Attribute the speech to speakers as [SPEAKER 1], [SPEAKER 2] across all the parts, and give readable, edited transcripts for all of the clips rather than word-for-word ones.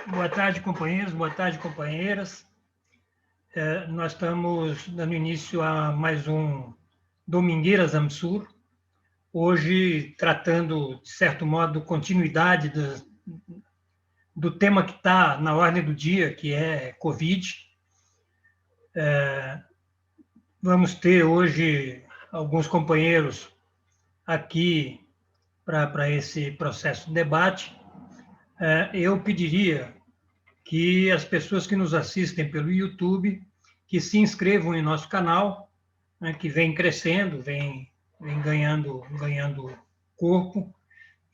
[SPEAKER 1] Boa tarde, companheiros, boa tarde, companheiras. Nós estamos dando início a mais um Domingueiras Amsur, hoje tratando, de certo modo, continuidade do tema que está na ordem do dia, que é Covid. Vamos ter hoje alguns companheiros aqui para esse processo de debate. Eu pediria que as pessoas que nos assistem pelo YouTube que se inscrevam em nosso canal, né, que vem crescendo, vem ganhando corpo,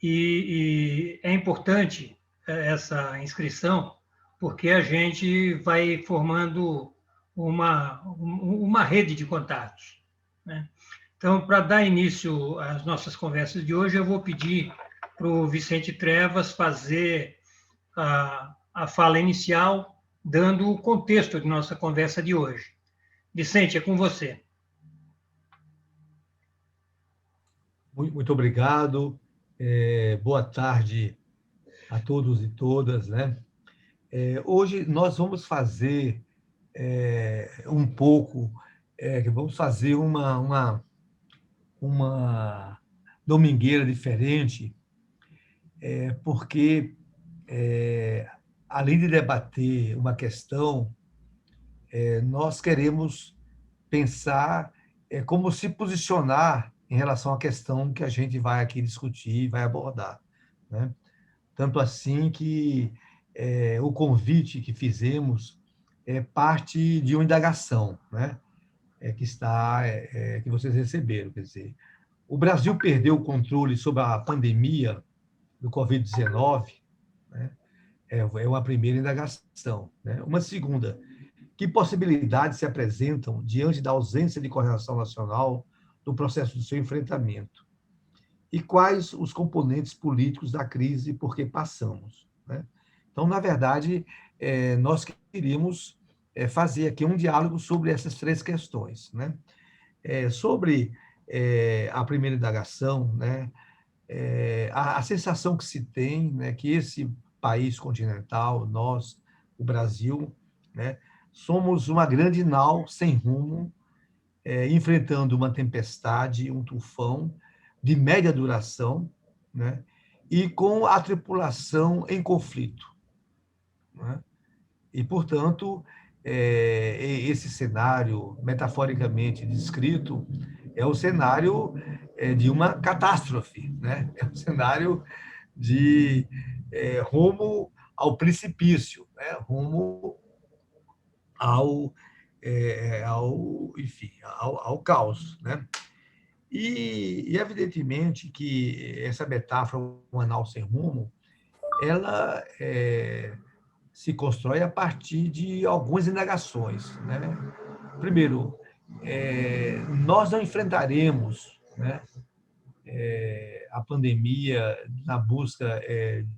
[SPEAKER 1] e é importante essa inscrição, porque a gente vai formando uma rede de contatos, né? Então, para dar início às nossas conversas de hoje, eu vou pedir para o Vicente Trevas fazer a fala inicial, dando o contexto de nossa conversa de hoje. Vicente, é com você.
[SPEAKER 2] Muito obrigado. Boa tarde a todos e todas, né? Hoje nós vamos fazer vamos fazer uma domingueira diferente, porque além de debater uma questão, nós queremos pensar como se posicionar em relação à questão que a gente vai aqui discutir, vai abordar, né? Tanto assim que o convite que fizemos é parte de uma indagação, né? Que vocês receberam, quer dizer, o Brasil perdeu o controle sobre a pandemia do Covid-19, né? É uma primeira indagação, né? Uma segunda, que possibilidades se apresentam diante da ausência de coordenação nacional do processo de seu enfrentamento? E quais os componentes políticos da crise por que passamos, né? Então, na verdade, nós queríamos fazer aqui um diálogo sobre essas três questões, né? Sobre a primeira indagação, né? A sensação que se tem, né, que esse país continental, nós, o Brasil, né, somos uma grande nau sem rumo, enfrentando uma tempestade, um tufão de média duração, né, e com a tripulação em conflito, né? E, portanto, esse cenário, metaforicamente descrito, é o cenário de uma catástrofe, né? É um cenário de rumo ao precipício, né? Rumo ao, enfim, ao caos, né? Evidentemente que essa metáfora, um anal sem rumo, ela se constrói a partir de algumas indagações, né? Primeiro, nós não enfrentaremos, né, a pandemia na busca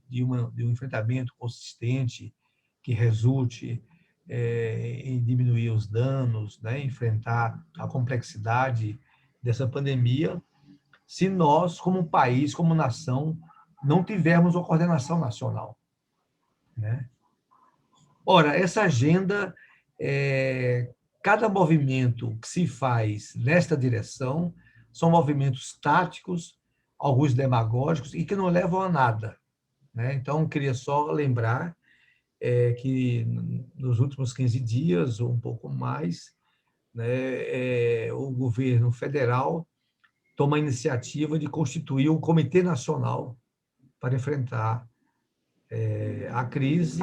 [SPEAKER 2] de um enfrentamento consistente que resulte em diminuir os danos, né, enfrentar a complexidade dessa pandemia, se nós, como país, como nação, não tivermos uma coordenação nacional, né? Ora, essa agenda, cada movimento que se faz nesta direção são movimentos táticos, alguns demagógicos e que não levam a nada, né? Então, queria só lembrar que nos últimos 15 dias, ou um pouco mais, né, o governo federal toma a iniciativa de constituir um comitê nacional para enfrentar a crise,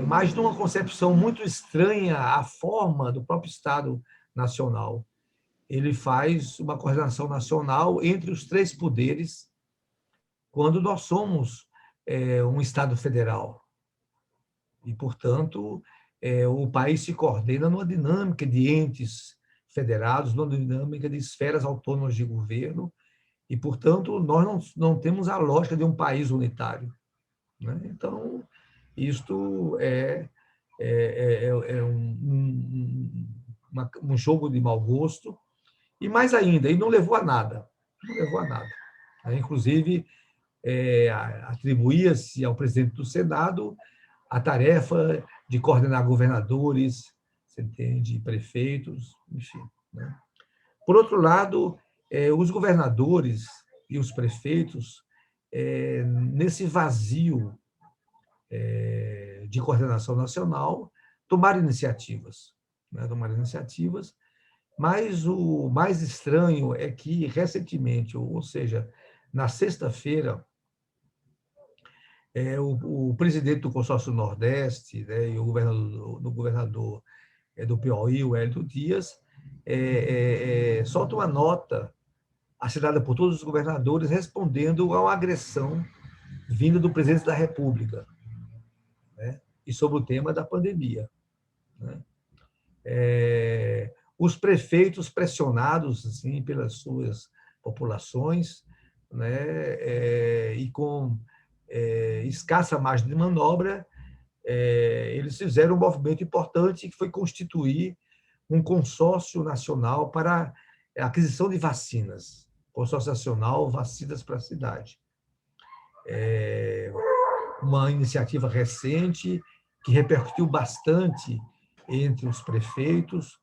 [SPEAKER 2] mas numa concepção muito estranha à forma do próprio Estado Nacional. Ele faz uma coordenação nacional entre os três poderes, quando nós somos um Estado federal. E, portanto, o país se coordena numa dinâmica de entes federados, numa dinâmica de esferas autônomas de governo, e, portanto, nós não temos a lógica de um país unitário, né? Então, isto é um jogo de mau gosto, e mais ainda, e não levou a nada. Não levou a nada. Inclusive, atribuía-se ao presidente do Senado a tarefa de coordenar governadores, você entende, prefeitos, enfim, né? Por outro lado, os governadores e os prefeitos, nesse vazio de coordenação nacional, tomaram iniciativas, né? Tomaram iniciativas, mas o mais estranho é que, recentemente, ou seja, na sexta-feira, o presidente do Consórcio Nordeste, né, e o governador do Piauí, o Hélio Dias, solta uma nota assinada por todos os governadores respondendo a uma agressão vinda do presidente da República, né, e sobre o tema da pandemia, né. Os prefeitos pressionados assim pelas suas populações, né, e com escassa margem de manobra, eles fizeram um movimento importante que foi constituir um consórcio nacional para a aquisição de vacinas, consórcio nacional Vacinas para a Cidade. Uma iniciativa recente que repercutiu bastante entre os prefeitos.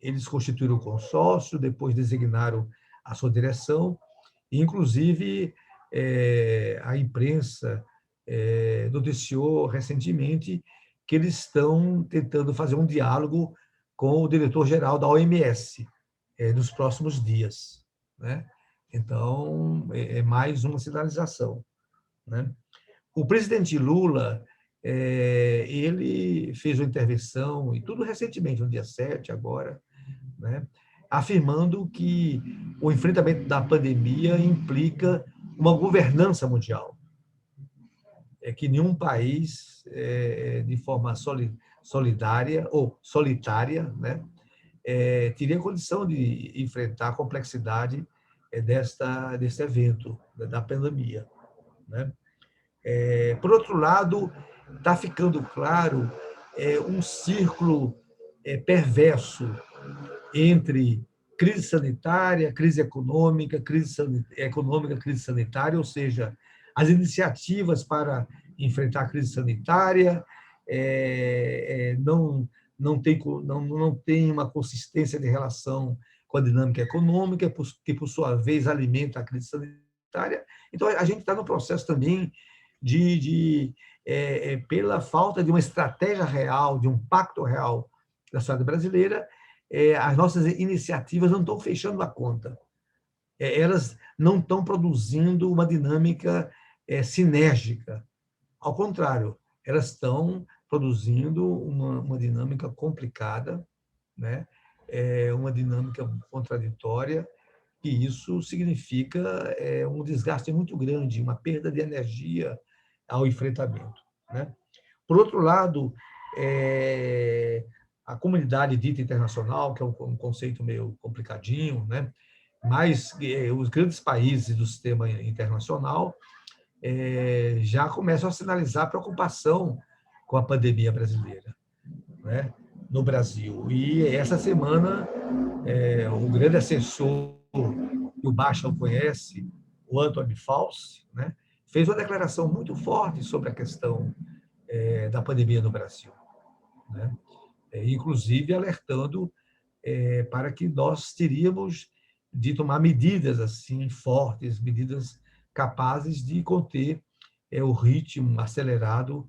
[SPEAKER 2] Eles constituíram o consórcio, depois designaram a sua direção, e, inclusive, a imprensa noticiou recentemente que eles estão tentando fazer um diálogo com o diretor-geral da OMS nos próximos dias, né? Então, é mais uma sinalização, né? O presidente Lula, ele fez uma intervenção, e tudo recentemente, no dia 7 agora, né, afirmando que o enfrentamento da pandemia implica uma governança mundial. Que nenhum país, de forma solidária ou solitária, né, teria condição de enfrentar a complexidade desse evento, da pandemia, né? Por outro lado, está ficando claro um círculo perverso entre crise sanitária, crise econômica, crise sanitária, ou seja, as iniciativas para enfrentar a crise sanitária não tem uma consistência de relação com a dinâmica econômica, que, por sua vez, alimenta a crise sanitária. Então, a gente está no processo também pela falta de uma estratégia real, de um pacto real da sociedade brasileira, as nossas iniciativas não estão fechando a conta. Elas não estão produzindo uma dinâmica sinérgica. Ao contrário, elas estão produzindo uma dinâmica complicada, né? Uma dinâmica contraditória, e isso significa um desgaste muito grande, uma perda de energia ao enfrentamento, né? Por outro lado, a comunidade dita internacional, que é um conceito meio complicadinho, né? Mas os grandes países do sistema internacional já começam a sinalizar preocupação com a pandemia brasileira, né, no Brasil. E essa semana, o grande assessor que o Marshall conhece, o Anthony Fauci, né, fez uma declaração muito forte sobre a questão da pandemia no Brasil, né, inclusive alertando para que nós teríamos de tomar medidas assim fortes, medidas capazes de conter o ritmo acelerado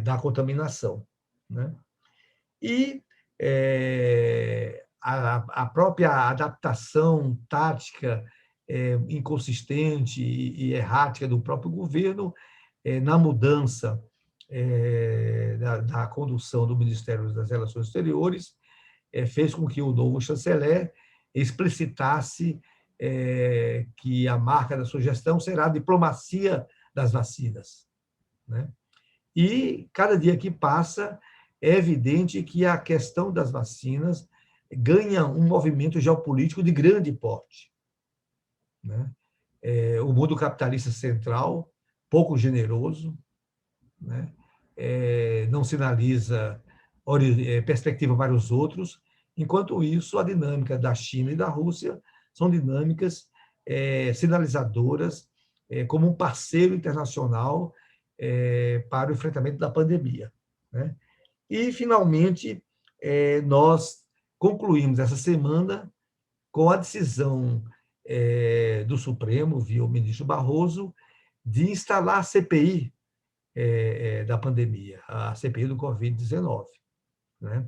[SPEAKER 2] da contaminação, né? E a própria adaptação tática inconsistente e errática do próprio governo na mudança da condução do Ministério das Relações Exteriores fez com que o novo chanceler explicitasse que a marca da sua gestão será a diplomacia das vacinas, né? E, cada dia que passa, é evidente que a questão das vacinas ganha um movimento geopolítico de grande porte, né? O mundo capitalista central, pouco generoso, né, não sinaliza perspectiva para os outros. Enquanto isso, a dinâmica da China e da Rússia são dinâmicas sinalizadoras como um parceiro internacional para o enfrentamento da pandemia, né? E, finalmente, nós concluímos essa semana com a decisão do Supremo, via o ministro Barroso, de instalar a CPI da pandemia, a CPI do Covid-19, né?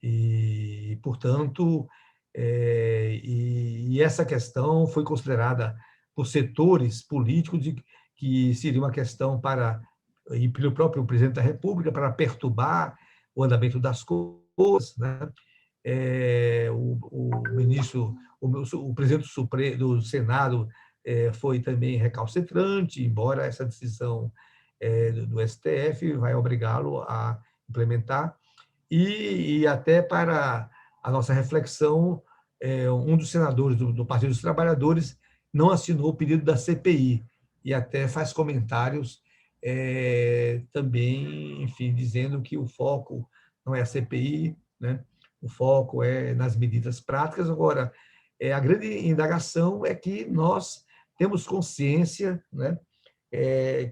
[SPEAKER 2] E, portanto, essa questão foi considerada por setores políticos que seria uma questão e pelo próprio presidente da República, para perturbar o andamento das coisas, né? O ministro, o presidente do Senado foi também recalcitrante, embora essa decisão do STF vai obrigá-lo a implementar. E até para a nossa reflexão, um dos senadores do Partido dos Trabalhadores não assinou o pedido da CPI e até faz comentários também, enfim, dizendo que o foco não é a CPI, né? O foco é nas medidas práticas. Agora, a grande indagação é que nós temos consciência, né,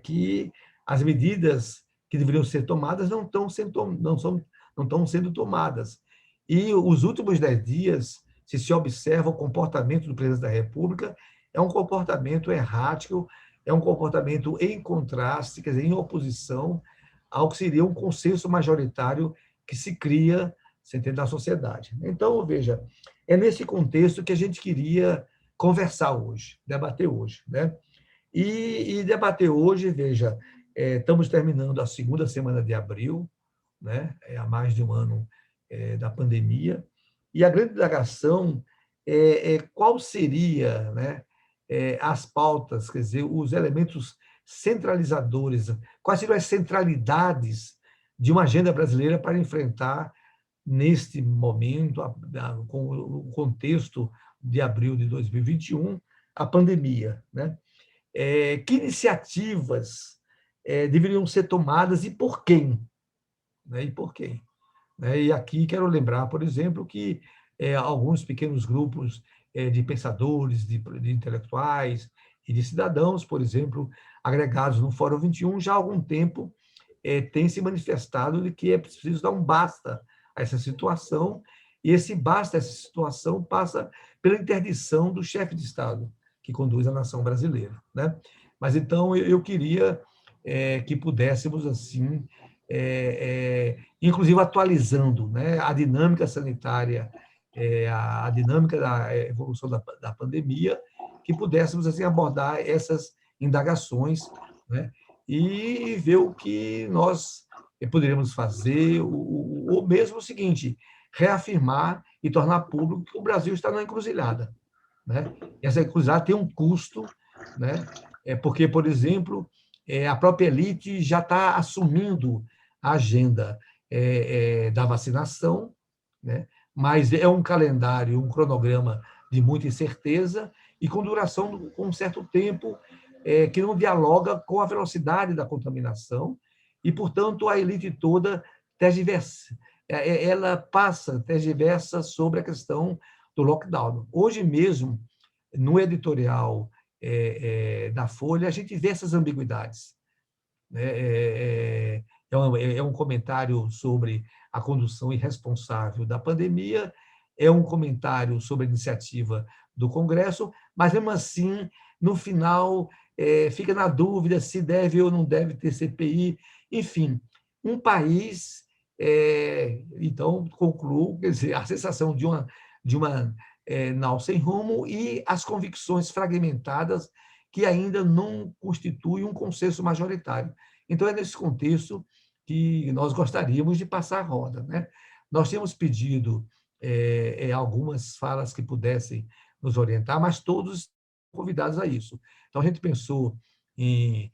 [SPEAKER 2] que as medidas que deveriam ser tomadas não estão sendo tomadas. E os últimos 10 dias, se observa o comportamento do presidente da República, é um comportamento errático, é um comportamento em contraste, quer dizer, em oposição ao que seria um consenso majoritário que se cria na sociedade. Então, veja, é nesse contexto que a gente queria conversar hoje, debater hoje, né? E debater hoje, veja, estamos terminando a segunda semana de abril, né? Há mais de um ano da pandemia, e a grande indagação qual seria, né, as pautas, quer dizer, os elementos centralizadores, quais seriam as centralidades de uma agenda brasileira para enfrentar, neste momento, com o contexto de abril de 2021, a pandemia, né? Que iniciativas deveriam ser tomadas e por quem? Né? E por quem? Né? E aqui quero lembrar, por exemplo, que alguns pequenos grupos de pensadores, de intelectuais e de cidadãos, por exemplo, agregados no Fórum 21, já há algum tempo têm se manifestado de que é preciso dar um basta a essa situação, e esse basta a essa situação passa pela interdição do chefe de Estado, que conduz a nação brasileira, né? Mas, então, eu queria que pudéssemos, assim, inclusive atualizando, né, a dinâmica sanitária, a dinâmica da evolução da pandemia, que pudéssemos, assim, abordar essas indagações, né, e ver o que nós poderíamos fazer, ou mesmo o seguinte, reafirmar e tornar público que o Brasil está numa encruzilhada, né? Essa encruzilhada tem um custo, né? Porque, por exemplo, a própria elite já está assumindo a agenda da vacinação, né? Mas é um calendário, um cronograma de muita incerteza e com duração com um certo tempo que não dialoga com a velocidade da contaminação e, portanto, a elite toda tergiversa, ela tergiversa sobre a questão do lockdown. Hoje mesmo, no editorial da Folha, a gente vê essas ambiguidades, né? Um comentário sobre a condução irresponsável da pandemia, é um comentário sobre a iniciativa do Congresso, mas, mesmo assim, no final, fica na dúvida se deve ou não deve ter CPI. Enfim, um país, então, concluo, quer dizer, a sensação de uma nau sem rumo e as convicções fragmentadas que ainda não constituem um consenso majoritário. Então, é nesse contexto que nós gostaríamos de passar a roda, né? Nós temos pedido algumas falas que pudessem nos orientar, mas todos convidados a isso. Então, a gente pensou em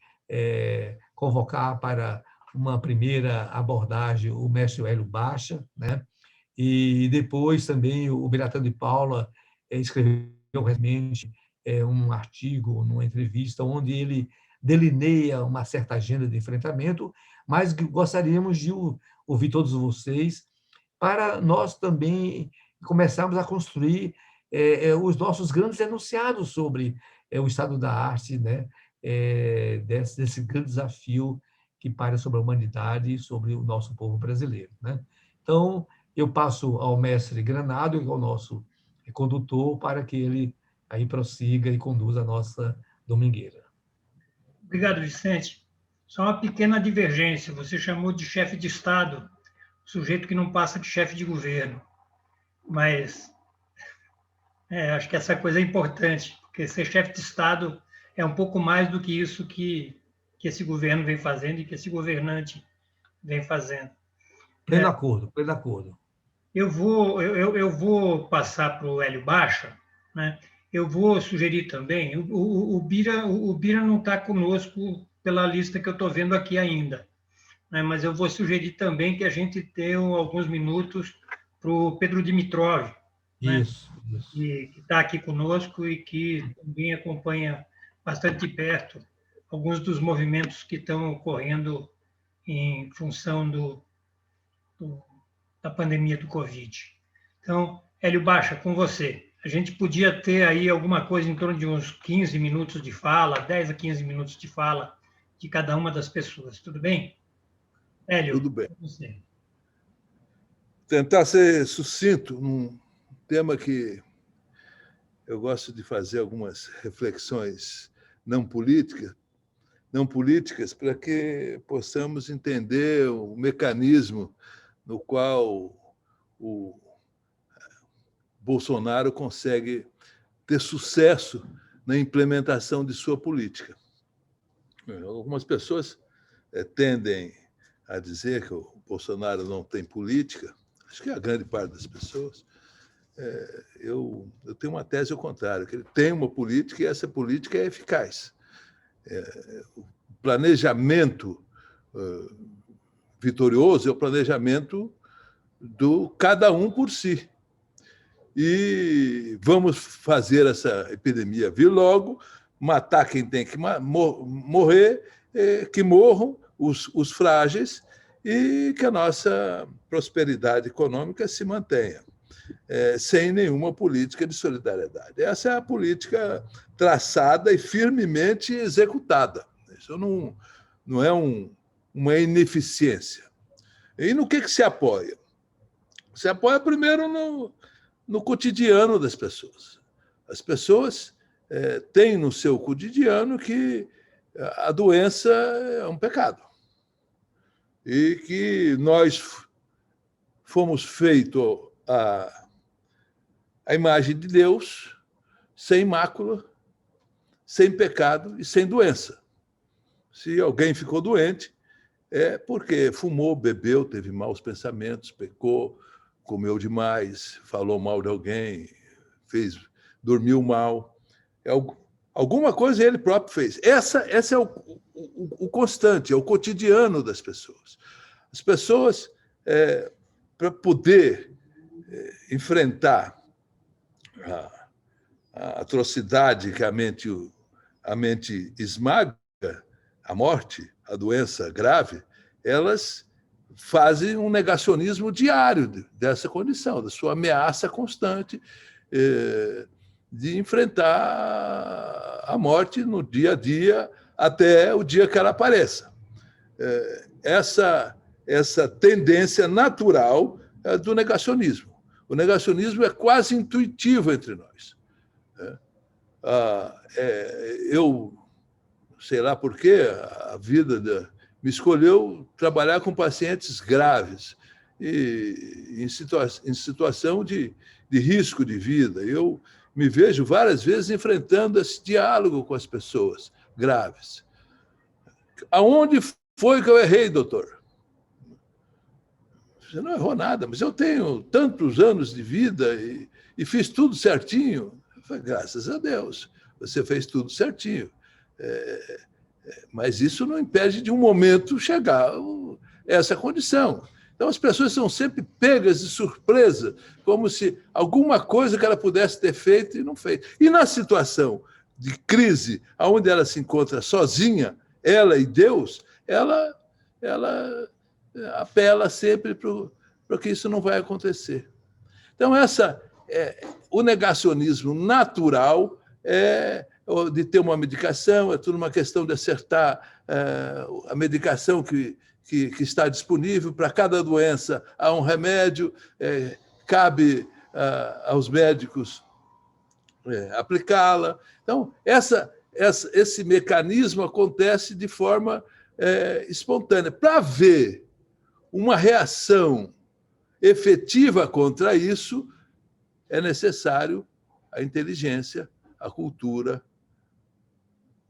[SPEAKER 2] convocar para uma primeira abordagem o mestre Hélio Baixa, né? E depois também o Biratan de Paula escreveu recentemente um artigo, numa entrevista, onde ele delineia uma certa agenda de enfrentamento, mas gostaríamos de ouvir todos vocês para nós também começarmos a construir os nossos grandes enunciados sobre o estado da arte, né, desse grande desafio que paira sobre a humanidade e sobre o nosso povo brasileiro, né? Então, eu passo ao mestre Granado, que é o nosso condutor, para que ele aí prossiga e conduza a nossa domingueira.
[SPEAKER 1] Obrigado, Vicente. Só uma pequena divergência. Você chamou de chefe de Estado, sujeito que não passa de chefe de governo. Mas acho que essa coisa é importante, porque ser chefe de Estado é um pouco mais do que isso que esse governo vem fazendo e que esse governante vem fazendo.
[SPEAKER 2] Pleno acordo, pleno acordo.
[SPEAKER 1] Eu vou passar para o Hélio Baixa, né? Eu vou sugerir também, o Bira não está conosco pela lista que eu estou vendo aqui ainda, né? Mas eu vou sugerir também que a gente tenha alguns minutos para o Pedro Dimitrov, né?
[SPEAKER 2] Isso.
[SPEAKER 1] Que está aqui conosco e que também acompanha bastante de perto alguns dos movimentos que estão ocorrendo em função da pandemia do Covid. Então, Hélio Baixa, com você. A gente podia ter aí alguma coisa em torno de uns 15 minutos de fala, 10 a 15 minutos de fala de cada uma das pessoas. Tudo bem? Hélio,
[SPEAKER 3] tudo bem.
[SPEAKER 1] Com você.
[SPEAKER 3] Tentar ser sucinto num tema que eu gosto de fazer algumas reflexões não políticas, para que possamos entender o mecanismo no qual o Bolsonaro consegue ter sucesso na implementação de sua política. Algumas pessoas tendem a dizer que o Bolsonaro não tem política, acho que a grande parte das pessoas. Eu tenho uma tese ao contrário, que ele tem uma política e essa política é eficaz. O planejamento vitorioso é o planejamento do cada um por si. E vamos fazer essa epidemia vir logo, matar quem tem que morrer, que morram os frágeis e que a nossa prosperidade econômica se mantenha, sem nenhuma política de solidariedade. Essa é a política traçada e firmemente executada. Isso não é uma ineficiência. E no que se apoia? Se apoia primeiro no cotidiano das pessoas. As pessoas têm no seu cotidiano que a doença é um pecado e que nós fomos feitos a imagem de Deus, sem mácula, sem pecado e sem doença. Se alguém ficou doente, é porque fumou, bebeu, teve maus pensamentos, pecou, comeu demais, falou mal de alguém, dormiu mal. Alguma coisa ele próprio fez. Essa é o constante, é o cotidiano das pessoas. As pessoas, para poder enfrentar a atrocidade que a mente esmaga, a morte, a doença grave, elas fazem um negacionismo diário dessa condição, da sua ameaça constante de enfrentar a morte no dia a dia, até o dia que ela apareça. Essa tendência natural do negacionismo. O negacionismo é quase intuitivo entre nós. Eu sei lá por quê, a vida me escolheu trabalhar com pacientes graves e em situação de risco de vida. Eu me vejo várias vezes enfrentando esse diálogo com as pessoas graves. Aonde foi que eu errei, doutor? Você não errou nada, mas eu tenho tantos anos de vida e fiz tudo certinho. Eu falei, graças a Deus, você fez tudo certinho. Mas isso não impede de um momento chegar a essa condição. Então, as pessoas são sempre pegas de surpresa, como se alguma coisa que ela pudesse ter feito e não fez. E na situação de crise, onde ela se encontra sozinha, ela e Deus, ela apela sempre para que isso não vai acontecer. Então, o negacionismo natural é de ter uma medicação, é tudo uma questão de acertar a medicação que está disponível. Para cada doença há um remédio, cabe aos médicos aplicá-la. Então, esse mecanismo acontece de forma espontânea. Para ver uma reação efetiva contra isso, é necessário a inteligência, a cultura,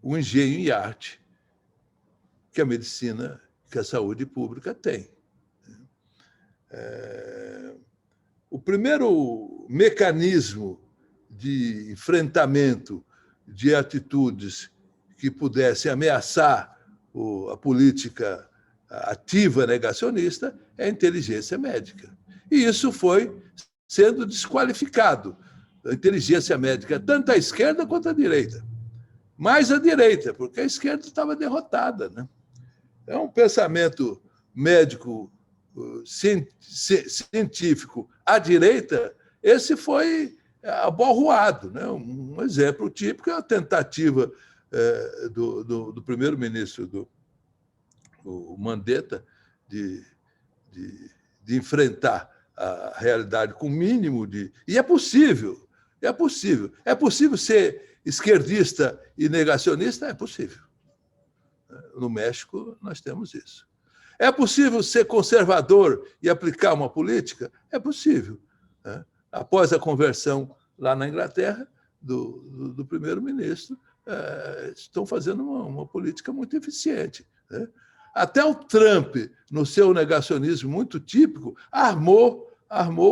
[SPEAKER 3] o engenho e arte que a medicina, que a saúde pública tem. O primeiro mecanismo de enfrentamento de atitudes que pudessem ameaçar a política ativa negacionista é a inteligência médica. E isso foi sendo desqualificado. A inteligência médica, tanto à esquerda quanto à direita. Mais à direita, porque a esquerda estava derrotada, né? É um pensamento médico científico à direita, esse foi aborroado, né? Um exemplo típico é a tentativa do primeiro-ministro o Mandetta de enfrentar a realidade com o mínimo de... E é possível. É possível ser esquerdista e negacionista? É possível. No México, nós temos isso. É possível ser conservador e aplicar uma política? É possível. Após a conversão lá na Inglaterra do primeiro-ministro, estão fazendo uma política muito eficiente. Até o Trump, no seu negacionismo muito típico, armou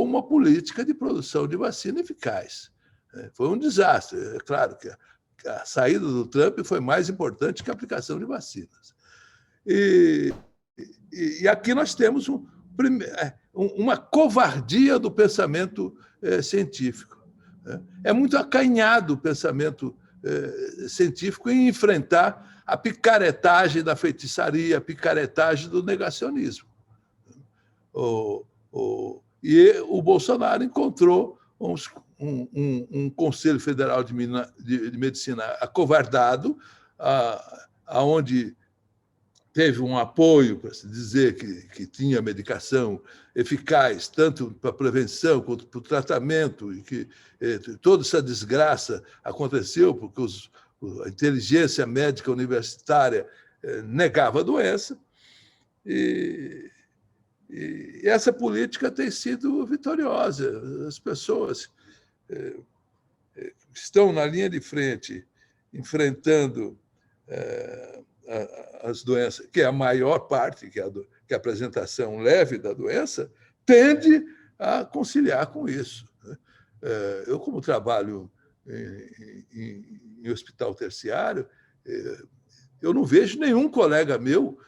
[SPEAKER 3] uma política de produção de vacina eficaz. Foi um desastre. É claro que a saída do Trump foi mais importante que a aplicação de vacinas. E aqui nós temos uma covardia do pensamento científico. É muito acanhado o pensamento científico em enfrentar a picaretagem da feitiçaria, a picaretagem do negacionismo. E o Bolsonaro encontrou um Conselho Federal de Medicina acovardado, onde teve um apoio para se dizer que tinha medicação eficaz, tanto para a prevenção quanto para o tratamento, e que toda essa desgraça aconteceu porque a inteligência médica universitária negava a doença. E essa política tem sido vitoriosa. As pessoas estão na linha de frente, enfrentando as doenças, que é a maior parte, que é a apresentação leve da doença, tende a conciliar com isso. Eu, como trabalho em hospital terciário, eu não vejo nenhum colega meu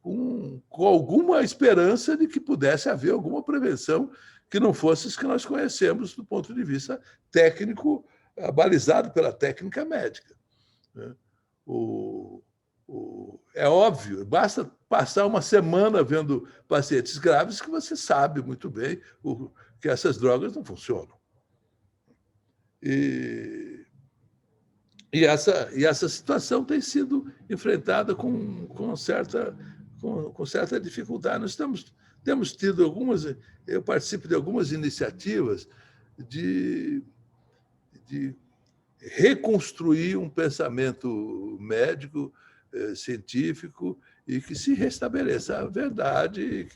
[SPEAKER 3] com alguma esperança de que pudesse haver alguma prevenção que não fosse as que nós conhecemos do ponto de vista técnico, abalizado pela técnica médica. É óbvio, basta passar uma semana vendo pacientes graves que você sabe muito bem que essas drogas não funcionam. E essa situação tem sido enfrentada com certa dificuldade. Nós temos tido eu participo de algumas iniciativas de reconstruir um pensamento médico, científico, e que se restabeleça a verdade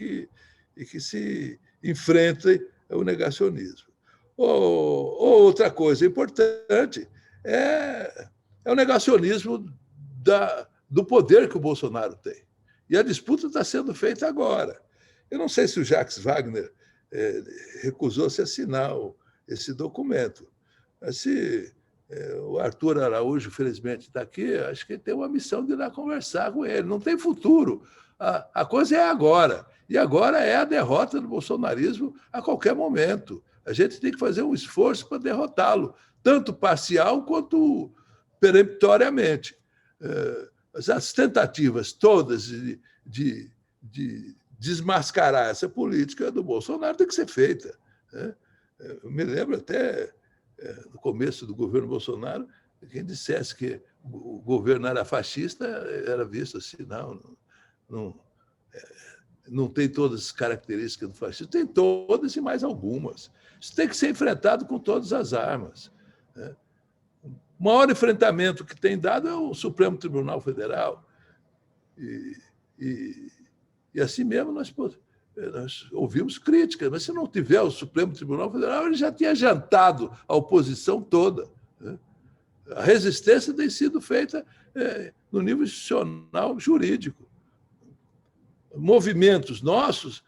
[SPEAKER 3] e que se enfrente o negacionismo. Outra coisa importante é o negacionismo do poder que o Bolsonaro tem. E a disputa está sendo feita agora. Eu não sei se o Jacques Wagner recusou-se a assinar esse documento. Mas se o Arthur Araújo, felizmente, está aqui, acho que ele tem uma missão de ir lá conversar com ele. Não tem futuro. A coisa é agora. E agora é a derrota do bolsonarismo a qualquer momento. A gente tem que fazer um esforço para derrotá-lo, tanto parcial quanto peremptoriamente. As tentativas todas de desmascarar essa política do Bolsonaro tem que ser feita. Eu me lembro até, no começo do governo Bolsonaro, Quem dissesse que o governo era fascista era visto assim, não tem todas as características do fascismo, tem todas e mais algumas. Isso tem que ser enfrentado com todas as armas. Né? O maior enfrentamento que tem dado é o Supremo Tribunal Federal. E assim mesmo nós ouvimos críticas, mas se não tiver o Supremo Tribunal Federal, ele já tinha jantado a oposição toda. Né? A resistência tem sido feita no nível institucional jurídico. Movimentos nossos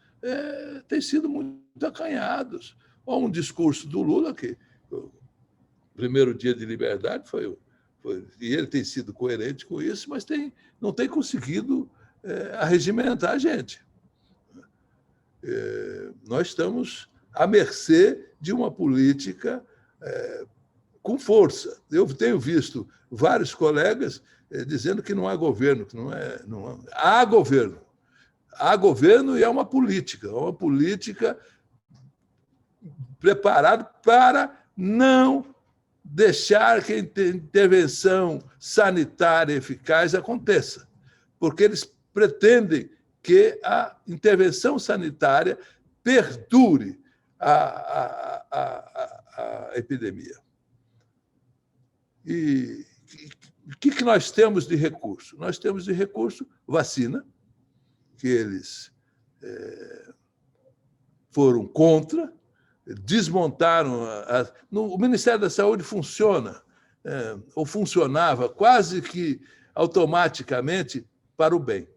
[SPEAKER 3] têm sido muito acanhados. Há um discurso do Lula que o primeiro dia de liberdade foi e ele tem sido coerente com isso, mas não tem conseguido arregimentar a gente. Nós estamos à mercê de uma política com força. Eu tenho visto vários colegas dizendo que não há governo, que não há governo. Há governo e é uma política preparada para não deixar que a intervenção sanitária eficaz aconteça, porque eles pretendem que a intervenção sanitária perdure a epidemia. E o que nós temos de recurso? Nós temos de recurso vacina, que eles foram contra, desmontaram. O Ministério da Saúde funciona, ou funcionava quase que automaticamente para o bem.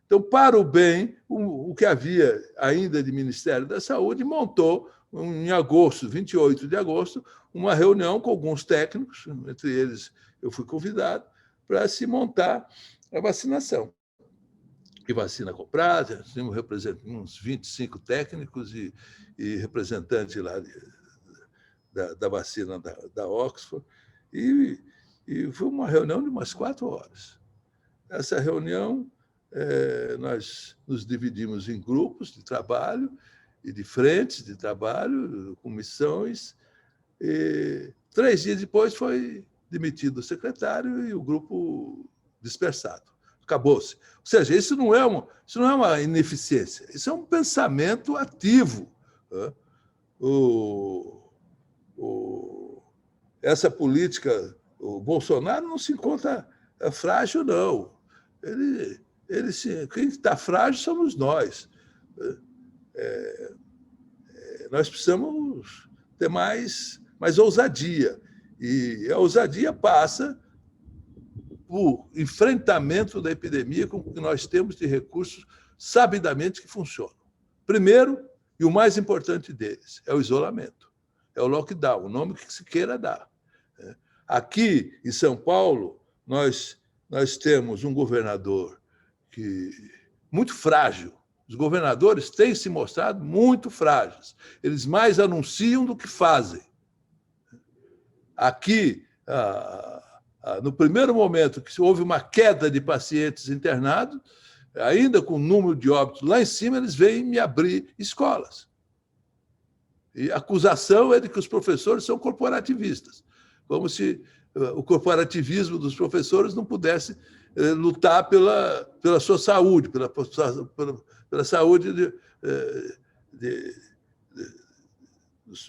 [SPEAKER 3] Então, para o bem, o que havia ainda de Ministério da Saúde montou, em agosto, 28 de agosto, uma reunião com alguns técnicos, entre eles eu fui convidado, para se montar a vacinação. E vacina comprada, tínhamos uns 25 técnicos e representantes lá da vacina da Oxford, e foi uma reunião de umas 4 horas. Essa reunião, nós nos dividimos em grupos de trabalho e de frentes de trabalho, com missões, e 3 dias depois foi demitido o secretário e o grupo dispersado. Acabou-se. Ou seja, isso não é uma ineficiência, isso é um pensamento ativo. Né? Essa política, o Bolsonaro não se encontra frágil, não. Quem está frágil somos nós. Nós precisamos ter mais ousadia. E a ousadia passa o enfrentamento da epidemia com o que nós temos de recursos sabidamente que funcionam. Primeiro, e o mais importante deles, é o isolamento, é o lockdown, o nome que se queira dar. Aqui, em São Paulo, nós temos um governador muito frágil. Os governadores têm se mostrado muito frágeis. Eles mais anunciam do que fazem. Aqui, no primeiro momento que houve uma queda de pacientes internados, ainda com o número de óbitos lá em cima, eles vêm me abrir escolas. E a acusação é de que os professores são corporativistas, como se o corporativismo dos professores não pudesse lutar pela sua saúde, pela saúde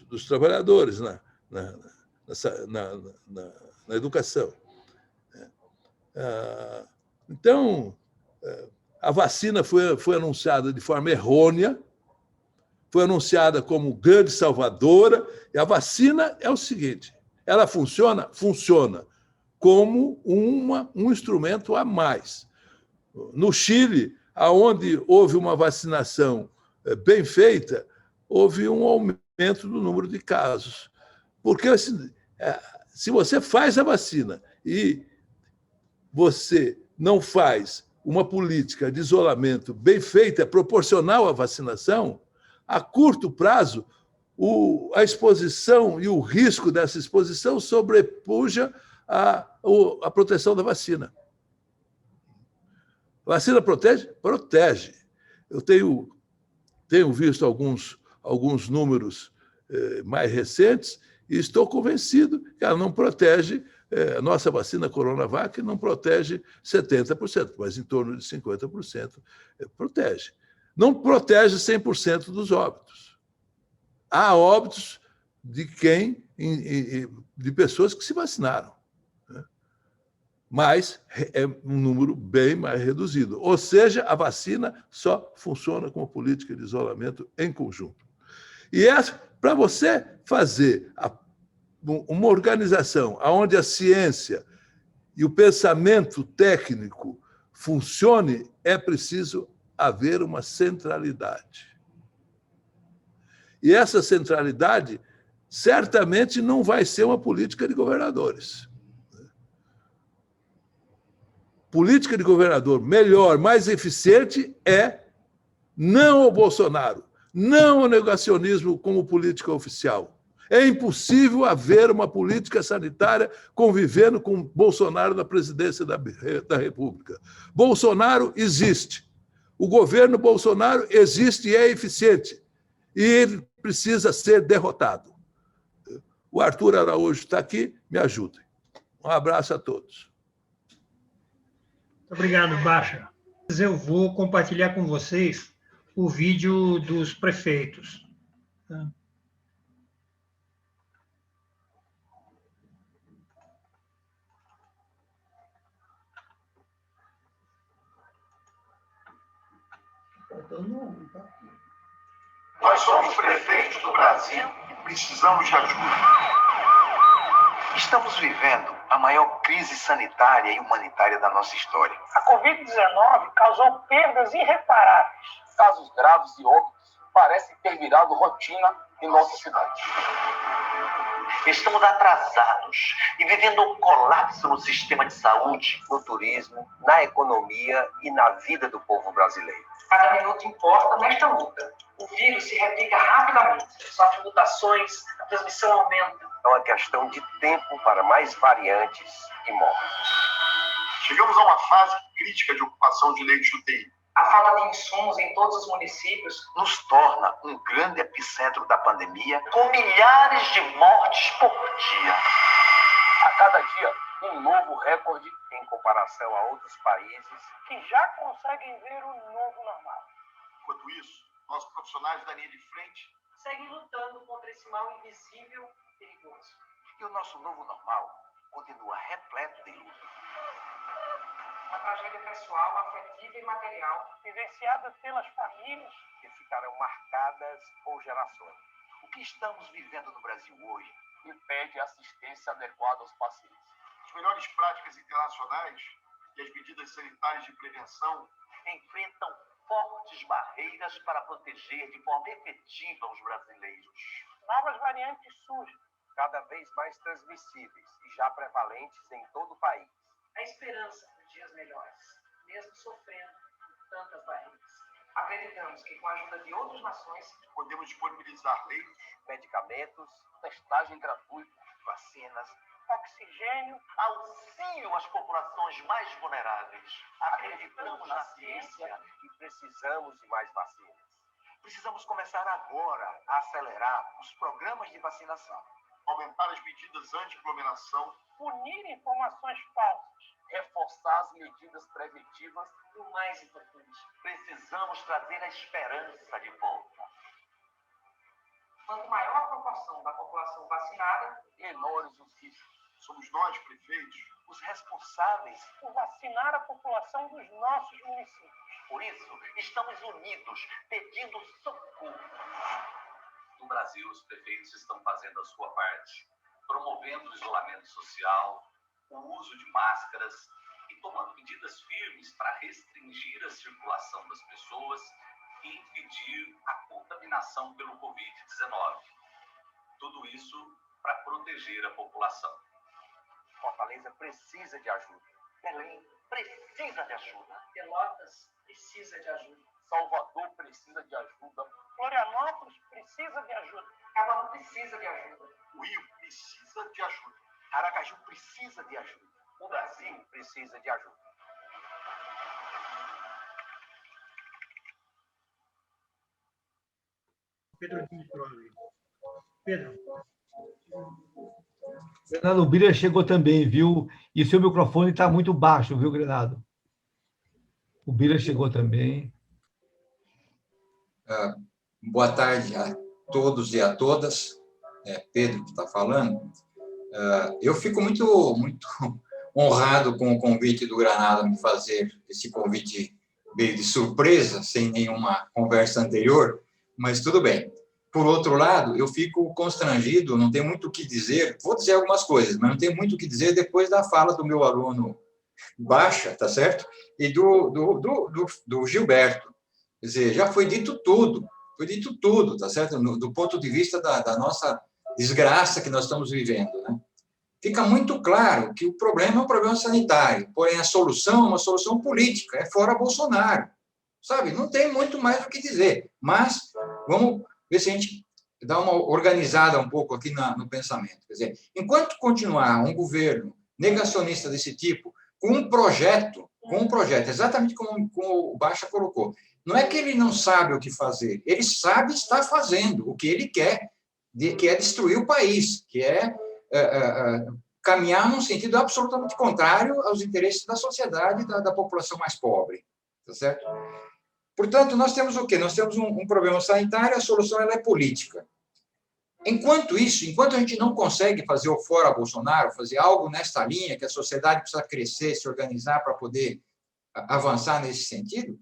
[SPEAKER 3] dos trabalhadores na educação. Então, a vacina foi anunciada de forma errônea, foi anunciada como grande salvadora, e a vacina é o seguinte, ela funciona? Funciona como um instrumento a mais. No Chile, onde houve uma vacinação bem feita, houve um aumento do número de casos. Porque se você faz a vacina e você não faz uma política de isolamento bem feita, proporcional à vacinação, a curto prazo, a exposição e o risco dessa exposição sobrepuja a proteção da vacina. A vacina protege? Protege. Eu tenho visto alguns números mais recentes e estou convencido que ela não protege A nossa vacina Coronavac não protege 70%, mas em torno de 50% protege. Não protege 100% dos óbitos. Há óbitos de pessoas que se vacinaram, né? Mas é um número bem mais reduzido. Ou seja, a vacina só funciona como política de isolamento em conjunto. E para você fazer uma organização onde a ciência e o pensamento técnico funcione, é preciso haver uma centralidade. E essa centralidade certamente não vai ser uma política de governadores. Política de governador melhor, mais eficiente é não ao Bolsonaro, não ao negacionismo como política oficial. É impossível haver uma política sanitária convivendo com Bolsonaro na presidência da República. Bolsonaro existe. O governo Bolsonaro existe e é eficiente. E ele precisa ser derrotado. O Arthur Araújo está aqui, me ajude. Um abraço a todos.
[SPEAKER 1] Muito obrigado, Baixa. Eu vou compartilhar com vocês o vídeo dos prefeitos.
[SPEAKER 4] Nós somos prefeitos do Brasil e precisamos de ajuda. Estamos vivendo a maior crise sanitária e humanitária da nossa história.
[SPEAKER 5] A Covid-19 causou perdas irreparáveis.
[SPEAKER 6] Casos graves e óbitos parecem ter virado rotina em nossa cidade.
[SPEAKER 4] Estamos atrasados e vivendo um colapso no sistema de saúde,
[SPEAKER 7] no turismo, na economia e na vida do povo brasileiro.
[SPEAKER 5] Cada minuto importa nesta luta. O vírus se replica rapidamente, sofre mutações, a transmissão aumenta.
[SPEAKER 7] É uma questão de tempo para mais variantes e mortes.
[SPEAKER 4] Chegamos a uma fase crítica de ocupação de leitos de UTI.
[SPEAKER 5] A falta de insumos em todos os municípios
[SPEAKER 4] Nos torna um grande epicentro da pandemia, com milhares de mortes por dia.
[SPEAKER 6] A cada dia, um novo recorde
[SPEAKER 7] Em comparação a outros países,
[SPEAKER 5] que já conseguem ver o novo normal.
[SPEAKER 4] Enquanto isso, nossos profissionais da linha de frente
[SPEAKER 5] Seguem lutando contra esse mal invisível e perigoso.
[SPEAKER 4] e o nosso novo normal continua repleto de luta.
[SPEAKER 5] Uma tragédia pessoal, afetiva e material, vivenciada pelas famílias.
[SPEAKER 7] que ficarão marcadas por gerações.
[SPEAKER 4] O que estamos vivendo no Brasil hoje
[SPEAKER 6] impede assistência adequada aos pacientes.
[SPEAKER 4] As melhores práticas internacionais e as medidas sanitárias de prevenção
[SPEAKER 7] Enfrentam fortes barreiras para proteger de forma efetiva os brasileiros.
[SPEAKER 5] Novas variantes surgem.
[SPEAKER 7] Cada vez mais transmissíveis e já prevalentes em todo o país.
[SPEAKER 5] A esperança por dias melhores, mesmo sofrendo tantas barreiras. Acreditamos que, com a ajuda de outras nações,
[SPEAKER 4] podemos disponibilizar leitos,
[SPEAKER 7] Medicamentos,
[SPEAKER 6] Testagem gratuita,
[SPEAKER 7] vacinas,
[SPEAKER 5] oxigênio,
[SPEAKER 7] auxílio às populações mais vulneráveis. Acreditamos na ciência e precisamos de mais vacinas.
[SPEAKER 4] precisamos começar agora
[SPEAKER 7] A acelerar os programas de vacinação.
[SPEAKER 4] aumentar as medidas anti-aglomeração,
[SPEAKER 5] punir informações falsas.
[SPEAKER 6] reforçar as medidas preventivas
[SPEAKER 5] E o mais importante,
[SPEAKER 7] Precisamos trazer a esperança de volta.
[SPEAKER 5] quanto maior a proporção da população vacinada,
[SPEAKER 6] menores os riscos.
[SPEAKER 4] somos nós, prefeitos,
[SPEAKER 7] Os responsáveis,
[SPEAKER 5] por vacinar a população dos nossos municípios.
[SPEAKER 7] por isso, estamos unidos, pedindo socorro.
[SPEAKER 8] No Brasil, os prefeitos estão fazendo a sua parte, promovendo o isolamento social, o uso de máscaras e tomando medidas firmes para restringir a circulação das pessoas e impedir a contaminação pelo Covid-19. Tudo isso para proteger a população.
[SPEAKER 7] Fortaleza precisa de ajuda. Belém precisa de ajuda.
[SPEAKER 5] Pelotas precisa de ajuda.
[SPEAKER 6] Salvador precisa de ajuda.
[SPEAKER 5] Florianópolis precisa de ajuda. Cabaú precisa de ajuda.
[SPEAKER 4] o Rio precisa de ajuda.
[SPEAKER 7] Aracaju precisa de ajuda. O Brasil precisa de ajuda.
[SPEAKER 1] Pedro Diniz, Pedro.
[SPEAKER 2] Granado, o Bira chegou também, viu? E seu microfone está muito baixo, viu, Granado? O Bira chegou também.
[SPEAKER 9] Boa tarde a todos e a todas. É Pedro que está falando. Eu fico muito honrado com o convite do Granado me fazer esse convite meio de surpresa, sem nenhuma conversa anterior, mas tudo bem. Por outro lado, eu fico constrangido, não tenho muito o que dizer, vou dizer algumas coisas, mas não tenho muito o que dizer depois da fala do meu aluno Baixa, tá certo? E do Gilberto. Quer dizer, já foi dito tudo, tá certo? Do ponto de vista da nossa desgraça que nós estamos vivendo, né? Fica muito claro que o problema é um problema sanitário, porém a solução é uma solução política, é fora Bolsonaro, sabe? Não tem muito mais o que dizer, mas vamos ver se a gente dá uma organizada um pouco aqui no pensamento. Quer dizer, enquanto continuar um governo negacionista desse tipo, com um projeto, exatamente como o Baixa colocou, não é que ele não sabe o que fazer, ele sabe estar fazendo o que ele quer, que é destruir o país, que é caminhar num sentido absolutamente contrário aos interesses da sociedade e da população mais pobre, tá certo? Portanto, nós temos o quê? Nós temos um problema sanitário, a solução ela é política. Enquanto a gente não consegue fazer o fora Bolsonaro, fazer algo nesta linha, que a sociedade precisa crescer, se organizar para poder avançar nesse sentido,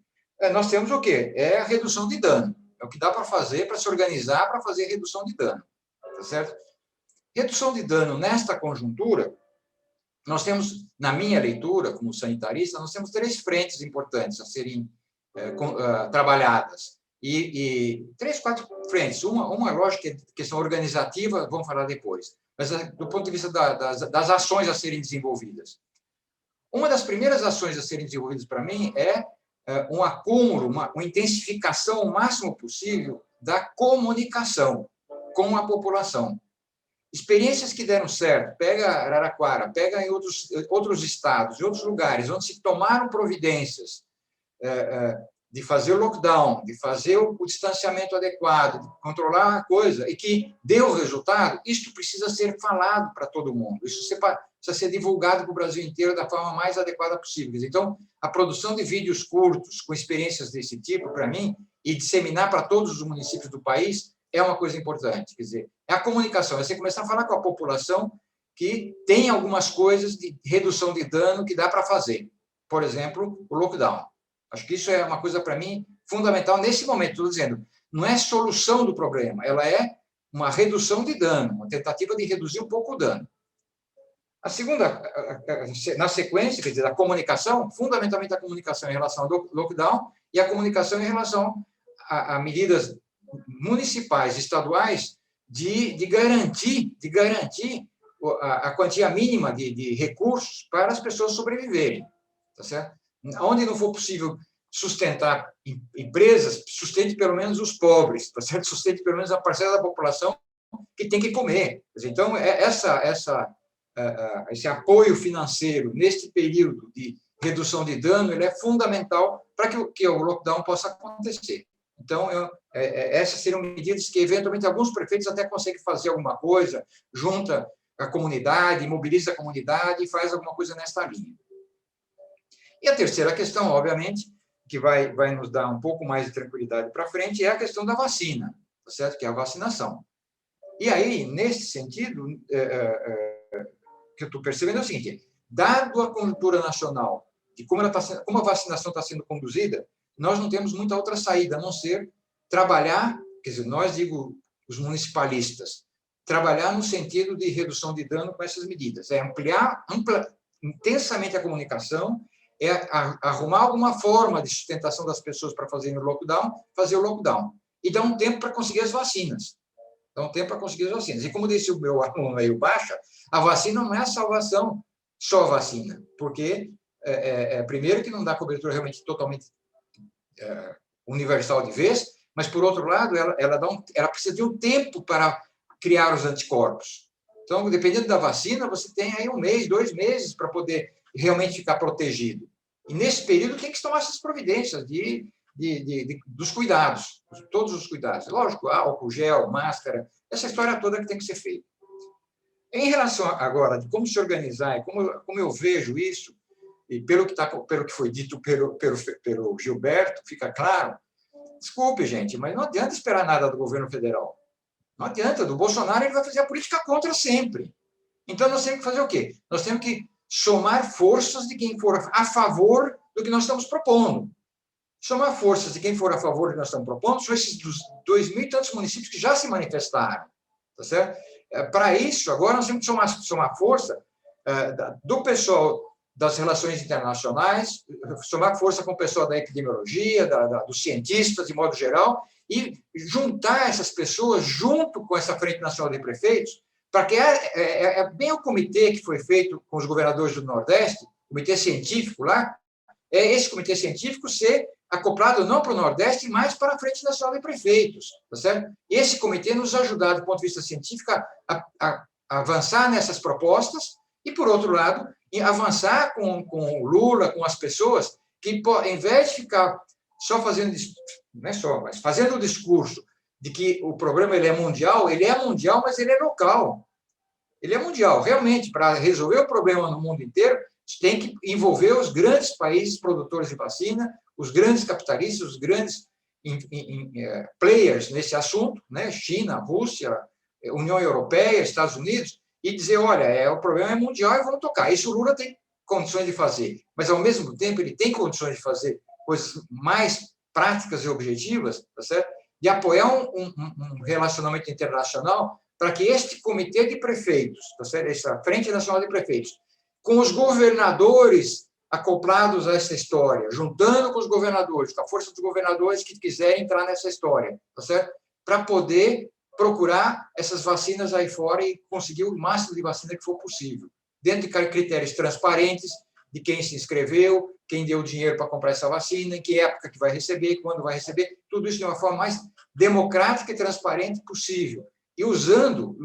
[SPEAKER 9] nós temos o quê? É a redução de dano. É o que dá para fazer, para se organizar, para fazer redução de dano, tá certo? Redução de dano nesta conjuntura, nós temos, na minha leitura, como sanitarista, nós temos 3 frentes importantes a serem trabalhadas. E 3, 4 frentes. Uma lógica, que é questão organizativa, vamos falar depois. Mas do ponto de vista das ações a serem desenvolvidas. Uma das primeiras ações a serem desenvolvidas para mim é um acúmulo, uma intensificação o máximo possível da comunicação com a população. Experiências que deram certo, pega Araraquara, pega em outros estados, em outros lugares, onde se tomaram providências de fazer o lockdown, de fazer o distanciamento adequado, de controlar a coisa, e que deu resultado, isto precisa ser falado para todo mundo, isso precisa ser divulgado para o Brasil inteiro da forma mais adequada possível. Então, a produção de vídeos curtos com experiências desse tipo, para mim, e disseminar para todos os municípios do país, é uma coisa importante. Quer dizer, é a comunicação, é você começar a falar com a população que tem algumas coisas de redução de dano que dá para fazer. Por exemplo, o lockdown. Acho que isso é uma coisa, para mim, fundamental nesse momento. Estou dizendo, não é solução do problema, ela é uma redução de dano, uma tentativa de reduzir um pouco o dano. A segunda, na sequência, quer dizer, a comunicação, fundamentalmente a comunicação em relação ao lockdown e a comunicação em relação a medidas municipais, estaduais, de garantir a quantia mínima de recursos para as pessoas sobreviverem, tá certo? Onde não for possível sustentar empresas, sustente pelo menos os pobres, tá certo? Sustente pelo menos a parcela da população que tem que comer. Então, esse apoio financeiro neste período de redução de dano, ele é fundamental para que o lockdown possa acontecer. Então, essas seriam medidas que, eventualmente, alguns prefeitos até conseguem fazer alguma coisa, junta a comunidade, mobiliza a comunidade e faz alguma coisa nesta linha. E a terceira questão, obviamente, que vai nos dar um pouco mais de tranquilidade para frente, é a questão da vacina, tá certo? Que é a vacinação. E aí, nesse sentido, que eu estou percebendo é o seguinte, dado a conjuntura nacional, de como a vacinação está sendo conduzida, nós não temos muita outra saída, a não ser trabalhar, quer dizer, nós, digo, os municipalistas, trabalhar no sentido de redução de dano com essas medidas, é ampliar intensamente a comunicação, é arrumar alguma forma de sustentação das pessoas para fazer o lockdown, e dar um tempo para conseguir as vacinas. E como disse o meu aluno aí, o Baixa, a vacina não é a salvação, só a vacina, porque, primeiro, que não dá cobertura realmente totalmente universal de vez, mas, por outro lado, ela precisa de um tempo para criar os anticorpos. Então, dependendo da vacina, você tem aí 1 mês, 2 meses para poder realmente ficar protegido. E, nesse período, tem que tomar essas providências dos cuidados, todos os cuidados. Lógico, álcool, gel, máscara, essa história toda que tem que ser feita. Em relação agora de como se organizar, como eu vejo isso, e pelo que foi dito pelo Gilberto, fica claro, desculpe, gente, mas não adianta esperar nada do governo federal. Não adianta, do Bolsonaro ele vai fazer a política contra sempre. Então, nós temos que fazer o quê? Nós temos que somar forças de quem for a favor do que nós estamos propondo. Somar forças de quem for a favor do que nós estamos propondo são esses 2.000 e tantos municípios que já se manifestaram. Tá certo? Para isso, agora nós temos que somar força do pessoal das relações internacionais, somar força com o pessoal da epidemiologia, dos cientistas, de modo geral, e juntar essas pessoas junto com essa Frente Nacional de Prefeitos, para que é bem o comitê que foi feito com os governadores do Nordeste, comitê científico lá, é esse comitê científico ser acoplado não para o Nordeste, mas para a Frente Nacional de Prefeitos, tá certo? Esse comitê nos ajudar, do ponto de vista científico, a avançar nessas propostas e, por outro lado, avançar com o Lula, com as pessoas que, em vez de ficar só fazendo, não é só, mas fazendo o discurso de que o problema ele é mundial, mas ele é local. Ele é mundial. Realmente, para resolver o problema no mundo inteiro, tem que envolver os grandes países produtores de vacina, os grandes capitalistas, os grandes players nesse assunto, né? China, Rússia, União Europeia, Estados Unidos, e dizer, olha, o problema é mundial e vamos tocar. Isso o Lula tem condições de fazer, mas, ao mesmo tempo, ele tem condições de fazer coisas mais práticas e objetivas, tá certo? De apoiar um relacionamento internacional para que este comitê de prefeitos, tá certo? Essa Frente Nacional de Prefeitos, com os governadores acoplados a essa história, juntando com os governadores, com a força dos governadores que quiserem entrar nessa história, tá certo? Para poder procurar essas vacinas aí fora e conseguir o máximo de vacina que for possível, dentro de critérios transparentes de quem se inscreveu, quem deu dinheiro para comprar essa vacina, em que época que vai receber, quando vai receber, tudo isso de uma forma mais democrática e transparente possível. E usando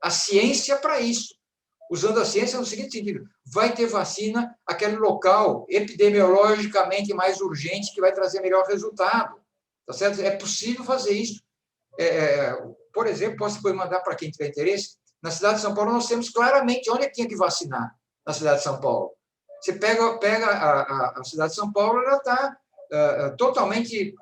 [SPEAKER 9] a ciência para isso. Usando a ciência no seguinte sentido, vai ter vacina aquele local epidemiologicamente mais urgente que vai trazer melhor resultado. Tá certo? É possível fazer isso. Por exemplo, posso depois mandar para quem tiver interesse, na cidade de São Paulo nós temos claramente onde é que tinha que vacinar na cidade de São Paulo. Você pega a cidade de São Paulo, ela está totalmente